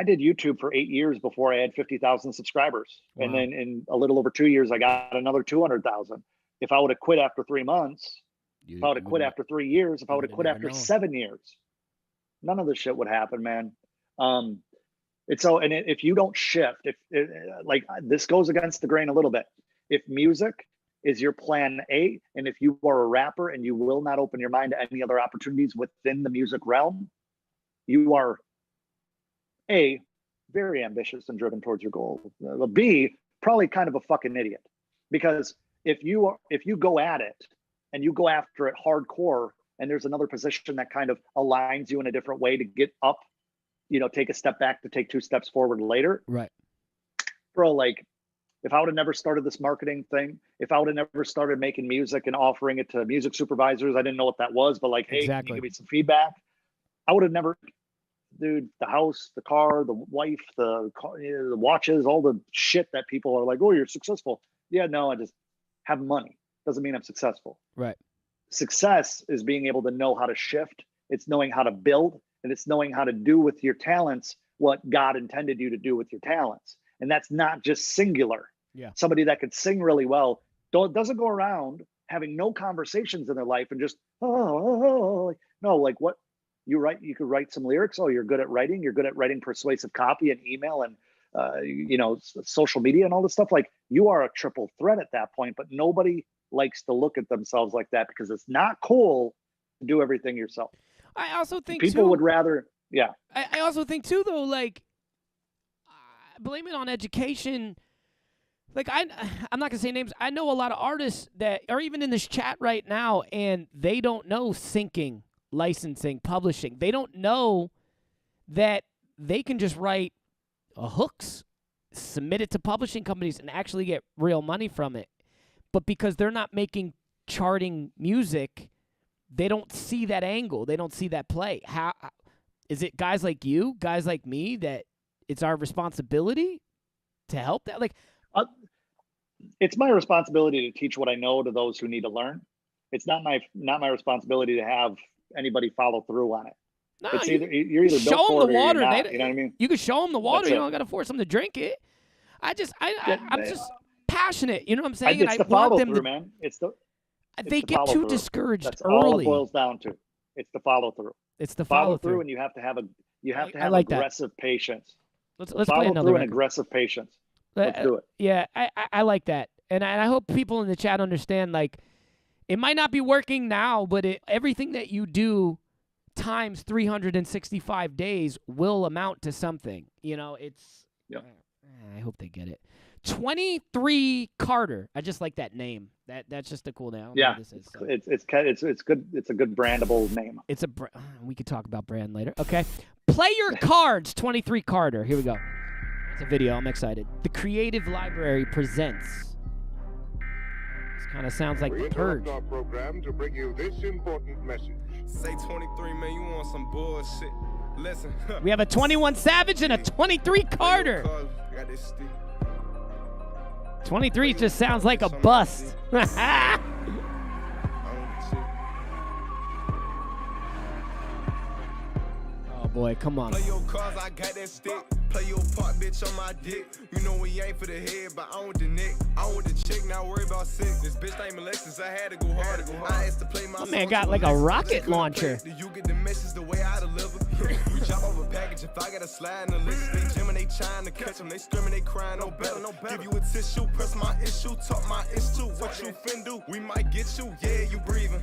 did YouTube for 8 years before I had 50,000 subscribers. Wow. And then in a little over 2 years, I got another 200,000. If I would have quit after 3 months, if I would have quit after 3 years, if I would have quit after 7 years, none of this shit would happen, man. If you don't shift, like this goes against the grain a little bit. If music is your plan A. And if you are a rapper and you will not open your mind to any other opportunities within the music realm, you are A, very ambitious and driven towards your goal. B, probably kind of a fucking idiot. Because if you go at it and you go after it hardcore, and there's another position that kind of aligns you in a different way to get up, take a step back to take 2 steps forward later. Right. Bro, like, if I would have never started this marketing thing, if I would have never started making music and offering it to music supervisors, I didn't know what that was, but like, hey, Exactly. can you give me some feedback? I would have never, dude, the house, the car, the wife, the watches, all the shit that people are like, oh, you're successful. Yeah, no, I just have money. Doesn't mean I'm successful. Right. Success is being able to know how to shift. It's knowing how to build, and it's knowing how to do with your talents what God intended you to do with your talents. And that's not just singular. Yeah. Somebody that could sing really well doesn't go around having no conversations in their life and just, no, like what you write, you could write some lyrics. Oh, you're good at writing. You're good at writing persuasive copy and email and, social media and all this stuff. Like, you are a triple threat at that point, but nobody likes to look at themselves like that because it's not cool to do everything yourself. I also think people would rather, yeah. I also think too, though, like, blame it on education. Like, I'm not gonna say names. I know a lot of artists that are even in this chat right now, and they don't know syncing, licensing, publishing. They don't know that they can just write hooks, submit it to publishing companies, and actually get real money from it. But because they're not making charting music, they don't see that angle. They don't see that play. How is it guys like you, guys like me, that it's our responsibility to help that? Like, it's my responsibility to teach what I know to those who need to learn. It's not my responsibility to have anybody follow through on it. no, It's you're either show built them for the it or water. you're not, you know what I mean? You can show them the water. That's You it. don't got to force them to drink it. I'm just passionate. You know what I'm saying? It's and the I want follow them through, to. man. They the get too follow-through. discouraged That's early. all it boils down to. It's the follow through. It's the Follow follow through, and you have to have I like that. aggressive patience. Let's play Follow another through and record. aggressive patience. Let's do it. Yeah, I like that, and I hope people in the chat understand. Like, it might not be working now, but everything that you do times 365 days will amount to something. It's. Yep. I hope they get it. 23 Carter. I just like that name. That's just a cool name. I don't know Yeah, what this is, so. it's good. It's a good brandable name. It's we could talk about brand later. Okay. Play your cards, 23 Carter. Here we go. It's a video. I'm excited. The Creative Library presents. This kind of sounds like The Purge. Our program to bring you this important message. Say 23, man, you want some bullshit. Listen. We have a 21 Savage and a 23 Carter. Got this stick. 23 just sounds like a bust. Oh boy, come on. Play your cards, I got that stick. Play your part, bitch, on my dick. You know we ain't for the head, but I want the neck. I want the chick, not worry about sex. This bitch named Alexis, I had to go hard. I asked to play my man got like a rocket launcher. Do you get the message the way I deliver? We drop off a package if I got a slide in the list. They jamming, they trying to catch them. They screaming, they crying, no better. Give you a tissue, press my issue, talk my issue. What you fin do? We might get you, yeah, you breathing.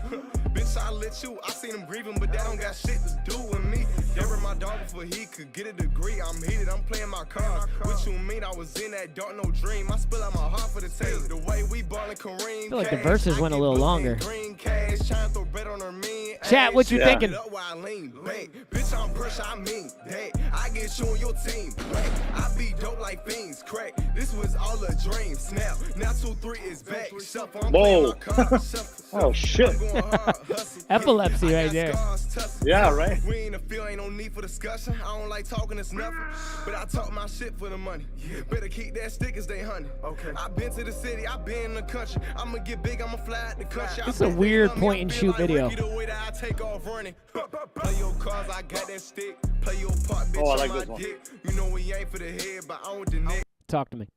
Bitch, I let you, I seen him grieving, but that don't got shit to do with me. Gave her my dog before he could get a degree. I'm heated, I'm playing my cards. What you mean? I was in that dark, no dream. I spill out my heart for the taste. The way we ballin' Kareem. I feel like the verses went a little longer. Green cash, trying to throw bread on her mean. Chat, what you thinking? Bitch, I'm pressure, I mean that. I get you on your team. I be dope like fiends. Crack. This was all a dream. Snap. Now 2-3 is back. Shuffle, I'm playing my cards. Shuffle. Oh shit. I'm going hard, hustle. Epilepsy right there. Yeah, right. We ain't a feel, ain't no need for discussion. I don't like talking, it's nothing. But I talk my shit for the money. Better keep that stick as they honey. Okay. I been to the city, I been in the country. I'ma get big, I'ma fly out the country. This is a weird point and shoot video. Play your cards, I got that stick. Play your part, bitch, Oh, I like on this my one. dick. You know we ain't for the head, but I want the neck. Talk to me.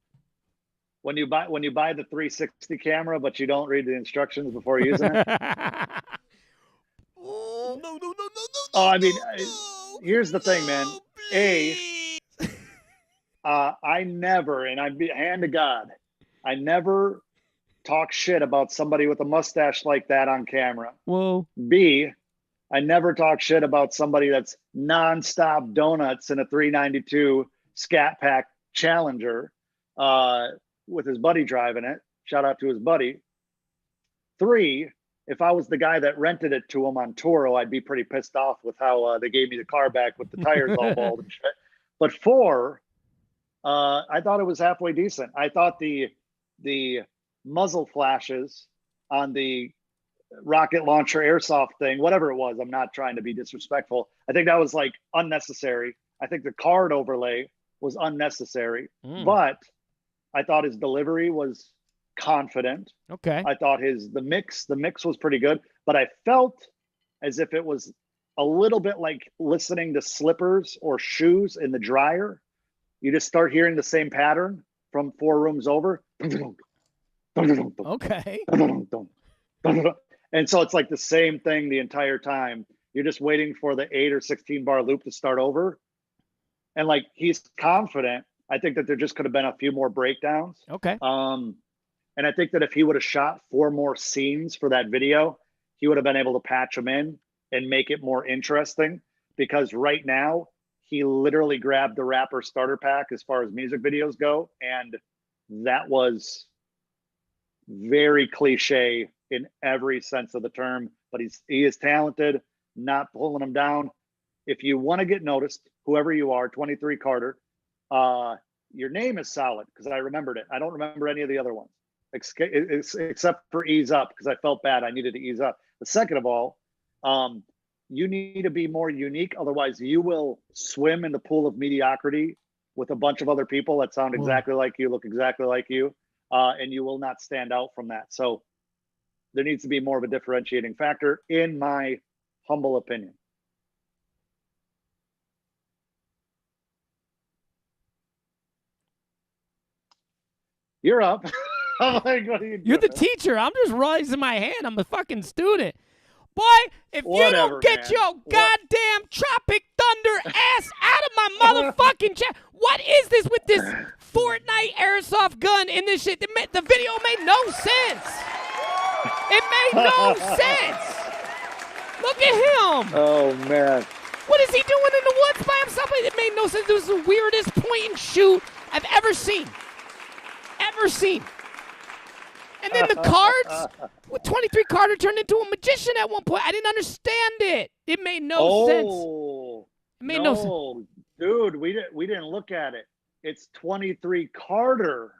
When you buy the 360 camera, but you don't read the instructions before using it. No. Oh, I mean, here's the thing, man. I never, and I'd be hand to God, I never talk shit about somebody with a mustache like that on camera. Whoa. B, I never talk shit about somebody that's nonstop donuts in a 392 Scat Pack Challenger with his buddy driving it. Shout out to his buddy. 3, if I was the guy that rented it to him on Toro, I'd be pretty pissed off with how they gave me the car back with the tires all bald and shit. But 4, I thought it was halfway decent. I thought the muzzle flashes on the rocket launcher airsoft thing, whatever it was, I'm not trying to be disrespectful. I think that was like unnecessary. I think the card overlay was unnecessary, but I thought his delivery was confident. Okay. I thought the mix was pretty good, but I felt as if it was a little bit like listening to slippers or shoes in the dryer. You just start hearing the same pattern from 4 rooms over. Okay. And so it's like the same thing the entire time. You're just waiting for the 8 or 16 bar loop to start over. And like, he's confident. I think that there just could have been a few more breakdowns. Okay. And I think that if he would have shot 4 more scenes for that video, he would have been able to patch them in and make it more interesting. Because right now, he literally grabbed the rapper starter pack as far as music videos go. And that was very cliche in every sense of the term. But he is talented, not pulling him down. If you want to get noticed, whoever you are, 23 Carter, your name is solid because I remembered it. I don't remember any of the other ones except for Ease Up because I felt bad. I needed to ease up. But second of all, you need to be more unique. Otherwise, you will swim in the pool of mediocrity with a bunch of other people that sound exactly like you, look exactly like you, and you will not stand out from that. So there needs to be more of a differentiating factor, in my humble opinion. You're up. I'm like, what are you You're the doing? teacher. I'm just raising my hand. I'm a fucking student. Boy, if you Whatever, don't get man. your goddamn Tropic Thunder ass out of my motherfucking chat. What is this with this Fortnite airsoft gun in this shit? The video made no sense. It made no sense. Look at him. Oh, man. What is he doing in the woods by himself? It made no sense. It was the weirdest point and shoot I've ever seen. And then the cards, with 23 Carter turned into a magician at one point. I didn't understand it. It made no sense. It made no sense. Dude, we didn't look at it. It's 23 Carter,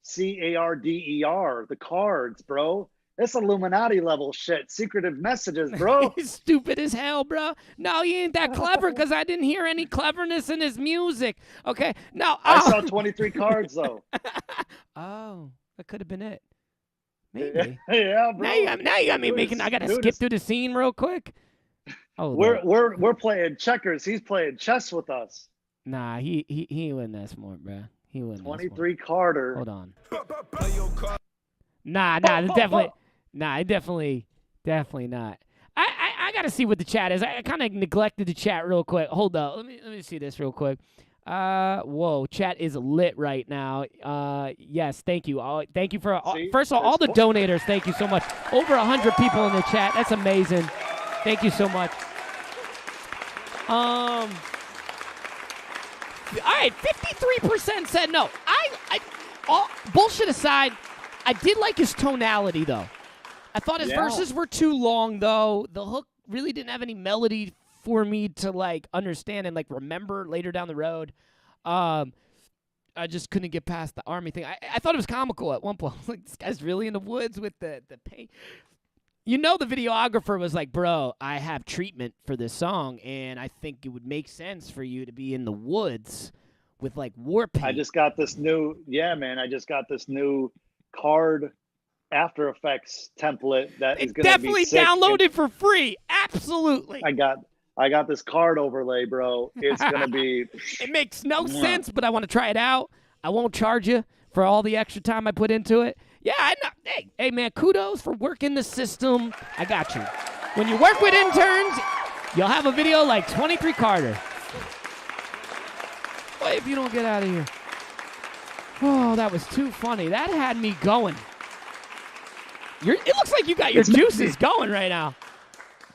Carder, the cards, bro. That's Illuminati level shit. Secretive messages, bro. He's stupid as hell, bro. No, he ain't that clever because I didn't hear any cleverness in his music. Okay, now I saw 23 cards though. Oh, that could have been it. Maybe. Yeah, bro. Now you got me making. I gotta skip through the scene real quick. Oh, we're playing checkers. He's playing chess with us. Nah, he wasn't that smart, bro. He wasn't. 23 Carter. Hold on. Nah, definitely not. I gotta see what the chat is. I kind of neglected the chat real quick. Hold up, let me see this real quick. Whoa, chat is lit right now. Yes, thank you. Thank you for first of all the donators. Thank you so much. Over 100 people in the chat. That's amazing. Thank you so much. All right, 53% said no. Bullshit aside, I did like his tonality though. I thought his verses were too long though. The hook really didn't have any melody for me to like understand and like remember later down the road. I just couldn't get past the army thing. I thought it was comical at one point. I was like, this guy's really in the woods with the paint. You know, the videographer was like, bro, I have treatment for this song, and I think it would make sense for you to be in the woods with like war paint. I just got this new, card After Effects template that is going to be definitely sick. downloaded for free. Absolutely. I got this card overlay, bro. It's going to be. It makes no sense, but I want to try it out. I won't charge you for all the extra time I put into it. Yeah, I know. Hey, man, kudos for working the system. I got you. When you work with interns, you'll have a video like 23 Carter. Boy, if you don't get out of here. Oh, that was too funny. That had me going. It looks like you got your juices going right now.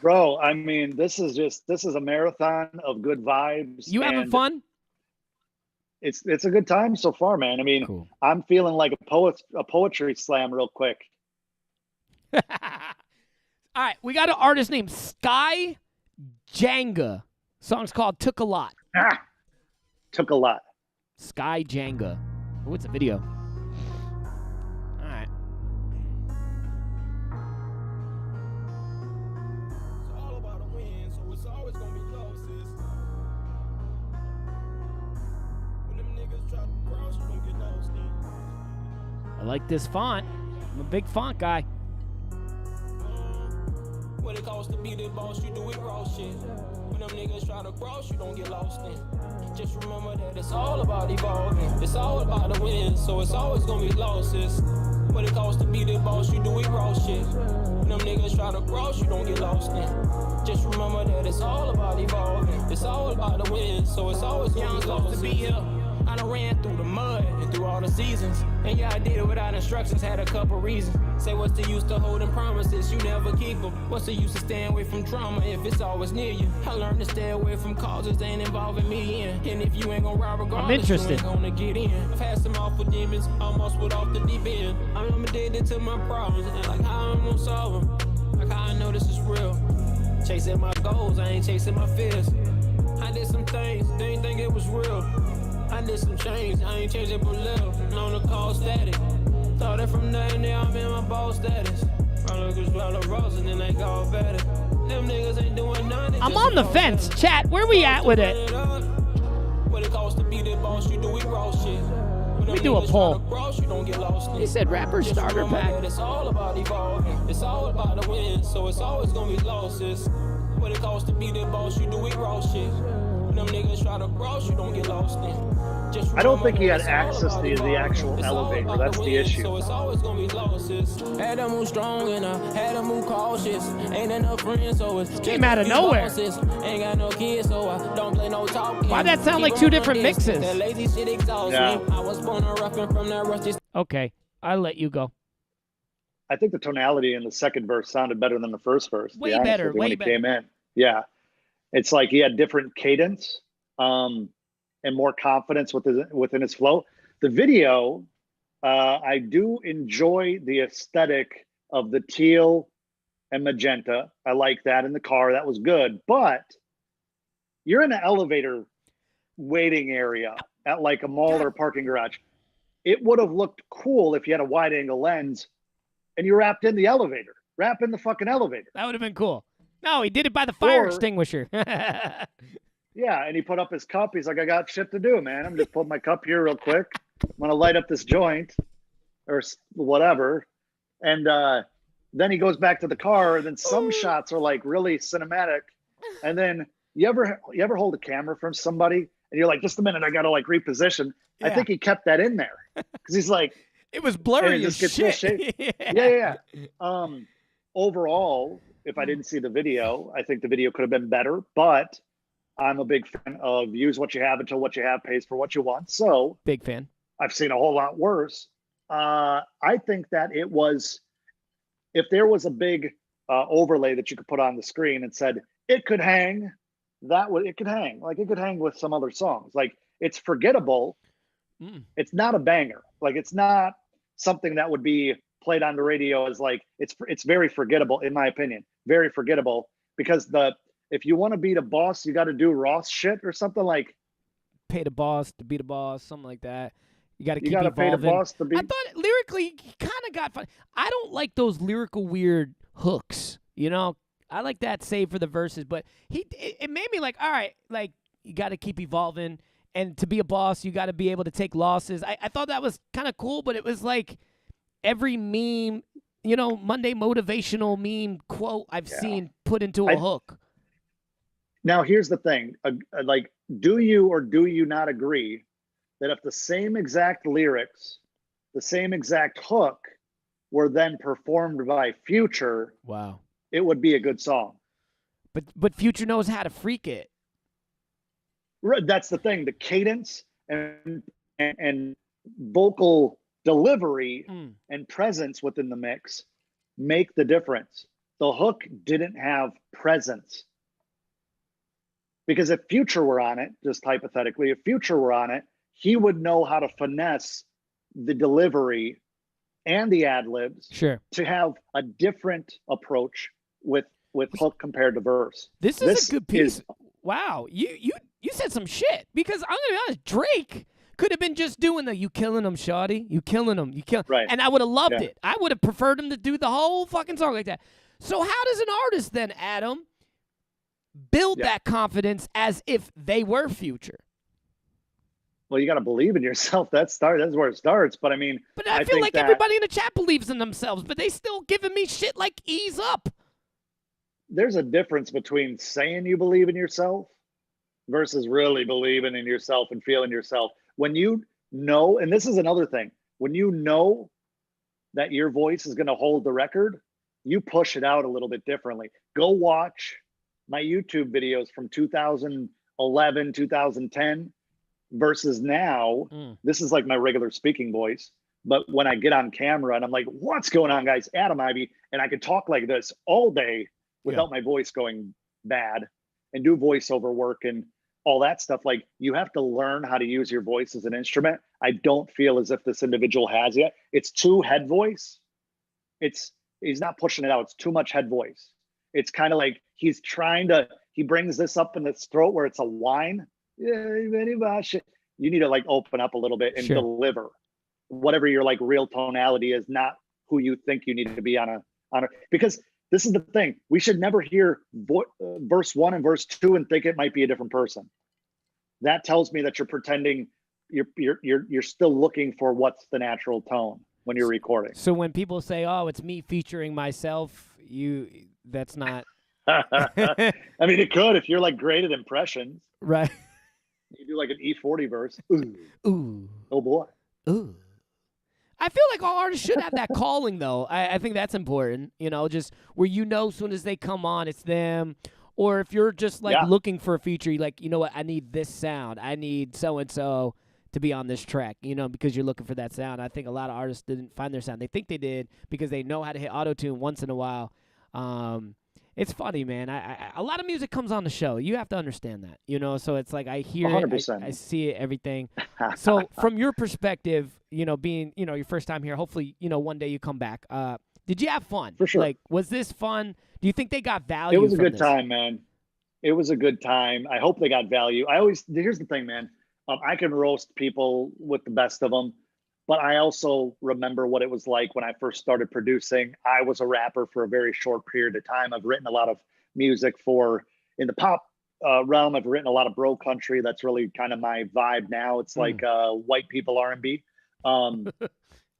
Bro, I mean, this is a marathon of good vibes. You having fun? It's a good time so far, man. I mean, cool. I'm feeling like a poetry slam real quick. All right, we got an artist named Sky Jenga. Song's called Took a Lot. Took a lot. Sky Jenga. Oh, it's a video. All right. It's all about a win, so it's always gonna be losses. When them niggas try to cross, you don't get lost in. I like this font. I'm a big font guy. What it costs to be the boss, you do it raw shit. When them niggas try to cross, you don't get lost in. Just remember that it's all about evolving. It's all about the win, so it's always gonna be losses. What it costs to be the boss, you do it raw shit. When them niggas try to cross, you don't get lost in. Just remember that it's all about evolving. It's all about the win, so it's always gonna be losses. To be here. I done ran through the mud and through all the seasons. And yeah, I did it without instructions, had a couple reasons. Say what's the use to holding promises, you never keep them. What's the use of staying away from trauma if it's always near you? I learned to stay away from causes that ain't involving me in. And if you ain't gonna ride regardless, you ain't gonna get in. I've had some awful demons, almost went off the deep end. I'm addicted to my problems, and like how I'm gonna solve them. Like how I know this is real. Chasing my goals, I ain't chasing my fears. I did some things, they ain't think it was real. I did some change, I ain't changing but little. Known to call static. Thought that from there and there I'm in my ball status. My niggas swallow rose and then they go better. Them niggas ain't doing nothing. I'm on the fence. Chat, where we at with it? What it costs to be the boss, you do it raw shit. Let me do a poll. He said rapper starter pack. It's all about evolving. It's all about the win, so it's always gonna be losses. What it costs to be the boss, you do it raw shit. When them niggas try to cross, you don't get lost in. I don't think he had access to the actual elevator. That's the issue. So it's always gonna be losses. Had to move strong and I had to move cautious. Ain't enough friends, so it's came out of nowhere. Ain't got no kids, so I don't play no talking. Why'd that sound like two different mixes? That lazy shit exhausts me. I was born a ruffian from that rusty. Okay, I'll let you go. I think the tonality in the second verse sounded better than the first verse. Way better, way when he better. Came in. Yeah, it's like he had different cadence. And more confidence within his flow. The video, I do enjoy the aesthetic of the teal and magenta. I like that in the car. That was good. But you're in an elevator waiting area at like a mall or a parking garage. It would have looked cool if you had a wide angle lens and you wrapped in the elevator. Wrap in the fucking elevator. That would have been cool. No, he did it by the fire extinguisher. Yeah, and he put up his cup. He's like, I got shit to do, man. I'm just putting my cup here real quick. I'm going to light up this joint or whatever. And then he goes back to the car. And then some shots are like really cinematic. And then you ever hold a camera from somebody and you're like, just a minute, I got to like reposition. Yeah. I think he kept that in there because he's like, it was blurry as shit. Yeah. Overall, if I didn't see the video, I think the video could have been better, but I'm a big fan of use what you have until what you have pays for what you want. So big fan. I've seen a whole lot worse. I think that it was, if there was a big overlay that you could put on the screen and said it could hang, it could hang. Like it could hang with some other songs. Like it's forgettable. It's not a banger. Like it's not something that would be played on the radio as like, it's very forgettable in my opinion. Very forgettable because if you want to beat a boss, you got to do Ross shit or something like. Pay the boss to beat a boss, something like that. You got to keep evolving. Pay the boss to beat. I thought lyrically he kind of got fun. I don't like those lyrical weird hooks. You know, I like that save for the verses, but it made me like, all right, like you got to keep evolving, and to be a boss, you got to be able to take losses. I thought that was kind of cool, but it was like every meme, you know, Monday motivational meme quote I've seen put into a hook. Now, here's the thing. Like, do you or do you not agree that if the same exact lyrics, the same exact hook were then performed by Future, wow, it would be a good song? But Future knows how to freak it. That's the thing. The cadence and vocal delivery and presence within the mix make the difference. The hook didn't have presence. Because if Future were on it, just hypothetically, if Future were on it, he would know how to finesse the delivery and the ad libs to have a different approach with hook compared to verse. This is a good piece. Wow, you said some shit, because I'm gonna be honest, Drake could have been just doing the "you killing him, shawty, you killing him, you kill," right, and I would have loved it. I would have preferred him to do the whole fucking song like that. So how does an artist then, Adam, build that confidence as if they were Future? Well, you got to believe in yourself. That's where it starts. But I mean, but I feel like everybody in the chat believes in themselves, but they still giving me shit like ease up. There's a difference between saying you believe in yourself versus really believing in yourself and feeling yourself. When you know, and this is another thing, when you know that your voice is going to hold the record, you push it out a little bit differently. Go watch my YouTube videos from 2011, 2010 versus now. This is like my regular speaking voice. But when I get on camera and I'm like, what's going on, guys? Adam Ivey. And I could talk like this all day without my voice going bad and do voiceover work and all that stuff. Like, you have to learn how to use your voice as an instrument. I don't feel as if this individual has yet. It's too head voice. He's not pushing it out. It's too much head voice. It's kind of like he brings this up in his throat where it's a whine. You need to like open up a little bit and deliver whatever your like real tonality is, not who you think you need to be on a, because this is the thing. We should never hear verse 1 and verse 2 and think it might be a different person. That tells me that you're pretending you're still looking for what's the natural tone when you're recording. So when people say, "Oh, it's me featuring myself," that's not. I mean, it could if you're like great at impressions, right? You do like an E40 verse. Ooh. Oh boy. Ooh. I feel like all artists should have that calling, though. I think that's important, just where as soon as they come on, it's them. Or if you're just, like, looking for a feature, you're like, you know what, I need this sound. I need so-and-so to be on this track, because you're looking for that sound. I think a lot of artists didn't find their sound. They think they did because they know how to hit auto-tune once in a while. It's funny, man. A lot of music comes on the show. You have to understand that, So it's like I hear 100%. it, I see it, everything. So from your perspective, being, your first time here, hopefully, one day you come back. Did you have fun? For sure. Like, was this fun? Do you think they got value? It was a from good this? time, man. It was a good time. I hope they got value. Here's the thing, man. I can roast people with the best of them. But I also remember what it was like when I first started producing. I was a rapper for a very short period of time. I've written a lot of music in the pop realm. I've written a lot of bro country. That's really kind of my vibe now. It's like white people R&B. And,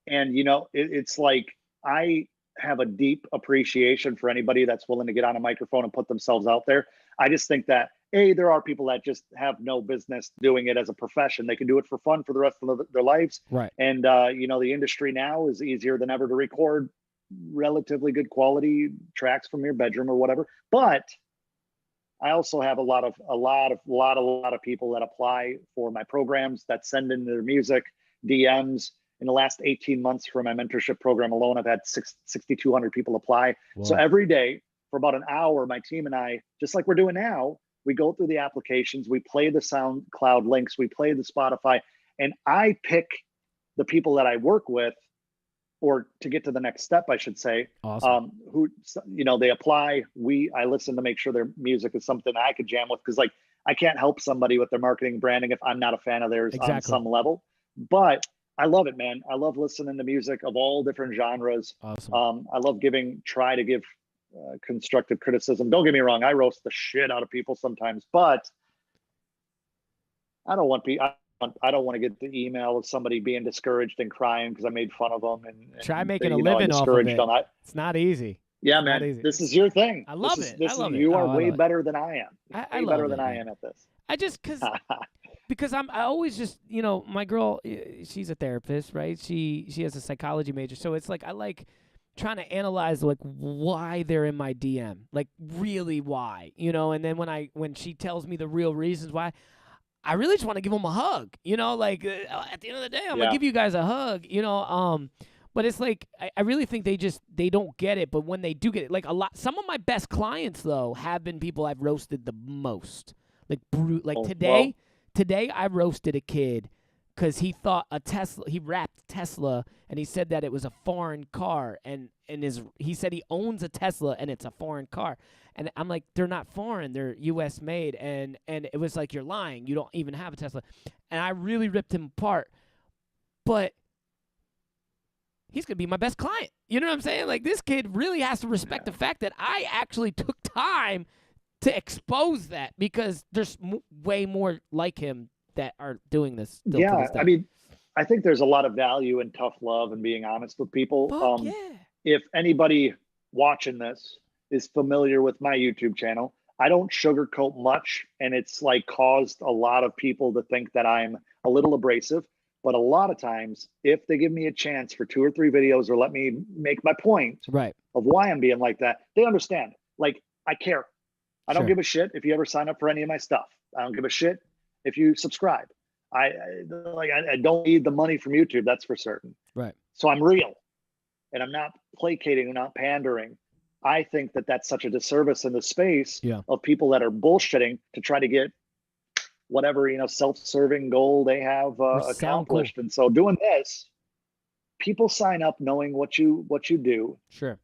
it's like I have a deep appreciation for anybody that's willing to get on a microphone and put themselves out there. I just think that there are people that just have no business doing it as a profession. They can do it for fun for the rest of their lives. Right. And, the industry now is easier than ever to record relatively good quality tracks from your bedroom or whatever. But I also have a lot of people that apply for my programs, that send in their music, DMs. In the last 18 months for my mentorship program alone, I've had 6,200 people apply. Whoa. So every day for about an hour, my team and I, just like we're doing now, we go through the applications, we play the SoundCloud links, we play the Spotify, and I pick the people that I work with, or to get to the next step, I should say, awesome. Who, they apply. I listen to make sure their music is something I could jam with, because like I can't help somebody with their marketing and branding if I'm not a fan of theirs on some level. But I love it, man. I love listening to music of all different genres. Awesome. I love try to give constructive criticism. Don't get me wrong, I roast the shit out of people sometimes, but I don't want to get the email of somebody being discouraged and crying because I made fun of them. And try making a living off of it. It's not easy. Yeah, man. This is your thing. I love it. You are way better than I am. I way better than I am at this. Because I always just, my girl, she's a therapist, right? She has a psychology major, so it's like I like trying to analyze like why they're in my DM, like really why, and then when she tells me the real reasons why, I really just want to give them a hug, like at the end of the day, I'm gonna give you guys a hug, But it's like I really think they don't get it. But when they do get it, like some of my best clients though have been people I've roasted the most. Today I roasted a kid because he thought he rapped Tesla and he said that it was a foreign car and he said he owns a Tesla and it's a foreign car. And I'm like, they're not foreign, they're US made. And it was like, you're lying, you don't even have a Tesla. And I really ripped him apart. But he's going to be my best client. You know what I'm saying? Like, this kid really has to respect the fact that I actually took time to expose that, because there's way more like him that are doing this. Yeah, I mean, I think there's a lot of value in tough love and being honest with people. If anybody watching this is familiar with my YouTube channel, I don't sugarcoat much, and it's like caused a lot of people to think that I'm a little abrasive. But a lot of times, if they give me a chance for 2 or 3 videos or let me make my point of why I'm being like that, they understand. Like, I care. I don't give a shit if you ever sign up for any of my stuff. I don't give a shit if you subscribe. I don't need the money from YouTube, that's for certain. Right. So I'm real, and I'm not placating, I'm not pandering. I think that that's such a disservice in the space of people that are bullshitting to try to get whatever, self-serving goal they have accomplished. And so doing this, people sign up knowing what you do. Sure.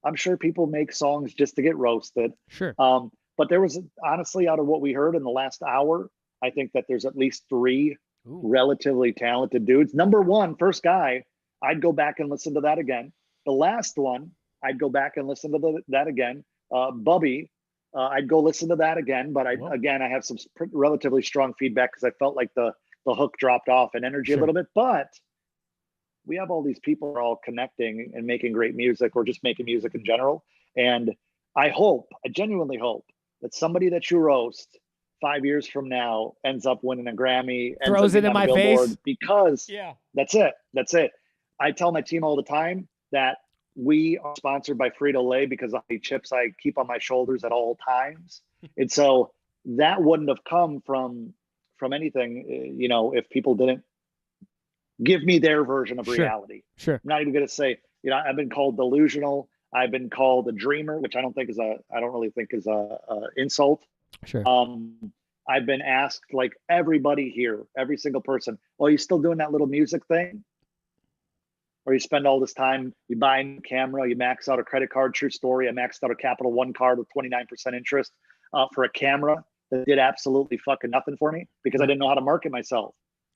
I'm sure people make songs just to get roasted. Sure. But there was, honestly, out of what we heard in the last hour, I think that there's at least 3 relatively talented dudes. Number 1, first guy, I'd go back and listen to that again. The last one, I'd go back and listen to that again. Bubby, I'd go listen to that again. But I have some relatively strong feedback because I felt like the hook dropped off in energy a little bit. But we have all these people who are all connecting and making great music, or just making music in general. And I genuinely hope that somebody that you roast 5 years from now ends up winning a Grammy, throws it in my face, because that's it. I tell my team all the time that we are sponsored by Frito-Lay because of the chips I keep on my shoulders at all times. And so that wouldn't have come from anything, if people didn't give me their version of reality. Sure. I'm not even going to say, I've been called delusional. I've been called a dreamer, which I don't really think is a insult. Sure. I've been asked, like everybody here, every single person, well, you still doing that little music thing? Or you spend all this time, you buy a camera, you max out a credit card. True story. I maxed out a Capital One card with 29% interest for a camera that did absolutely fucking nothing for me because I didn't know how to market myself.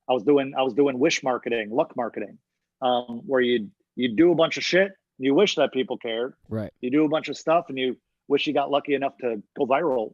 I was doing wish marketing, luck marketing, where you do a bunch of shit and you wish that people cared. Right. You do a bunch of stuff and you wish you got lucky enough to go viral.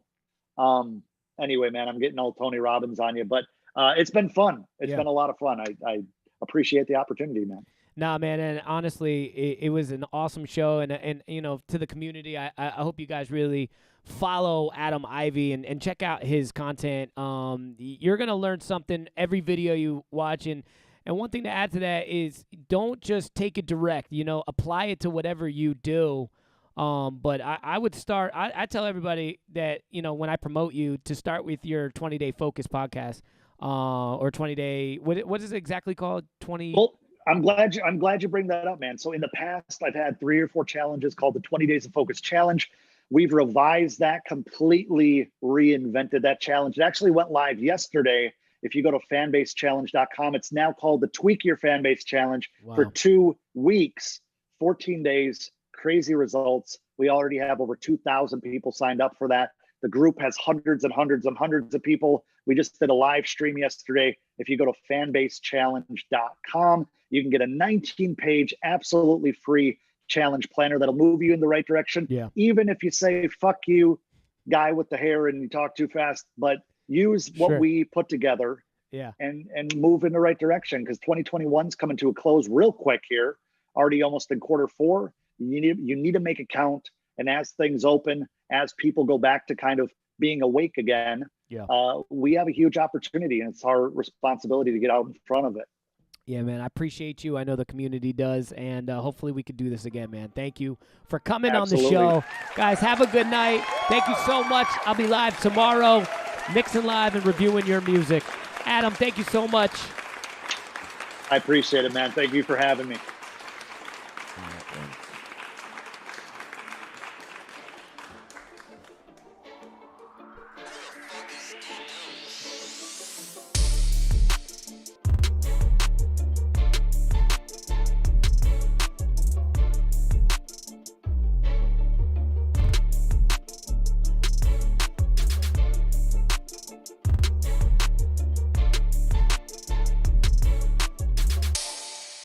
Anyway, man, I'm getting all Tony Robbins on you, but it's been fun. It's been a lot of fun. I appreciate the opportunity, man. Nah, man, and honestly, it was an awesome show, and to the community, I hope you guys really follow Adam Ivey and check out his content. You're gonna learn something every video you watch, and one thing to add to that is don't just take it direct. Apply it to whatever you do. But I would start. I tell everybody that when I promote you to start with your 20-day focus podcast, or 20-day. What is it exactly called? 20. Well, I'm glad you bring that up, man. So in the past, I've had 3 or 4 challenges called the 20 Days of Focus Challenge. We've revised that, completely reinvented that challenge. It actually went live yesterday. If you go to fanbasechallenge.com, it's now called the Tweak Your Fanbase Challenge for 2 weeks, 14 days, crazy results. We already have over 2,000 people signed up for that. The group has hundreds and hundreds and hundreds of people. We just did a live stream yesterday. If you go to fanbasechallenge.com, you can get a 19-page, absolutely free challenge planner that'll move you in the right direction. Yeah. Even if you say, fuck you, guy with the hair, and you talk too fast, but use what we put together and move in the right direction, because 2021's coming to a close real quick here, already almost in Q4. You need to make it count. And as things open, as people go back to kind of being awake again, we have a huge opportunity, and it's our responsibility to get out in front of it. Yeah, man, I appreciate you. I know the community does, and hopefully we can do this again, man. Thank you for coming on the show. Guys, have a good night. Thank you so much. I'll be live tomorrow, mixing live and reviewing your music. Adam, thank you so much. I appreciate it, man. Thank you for having me.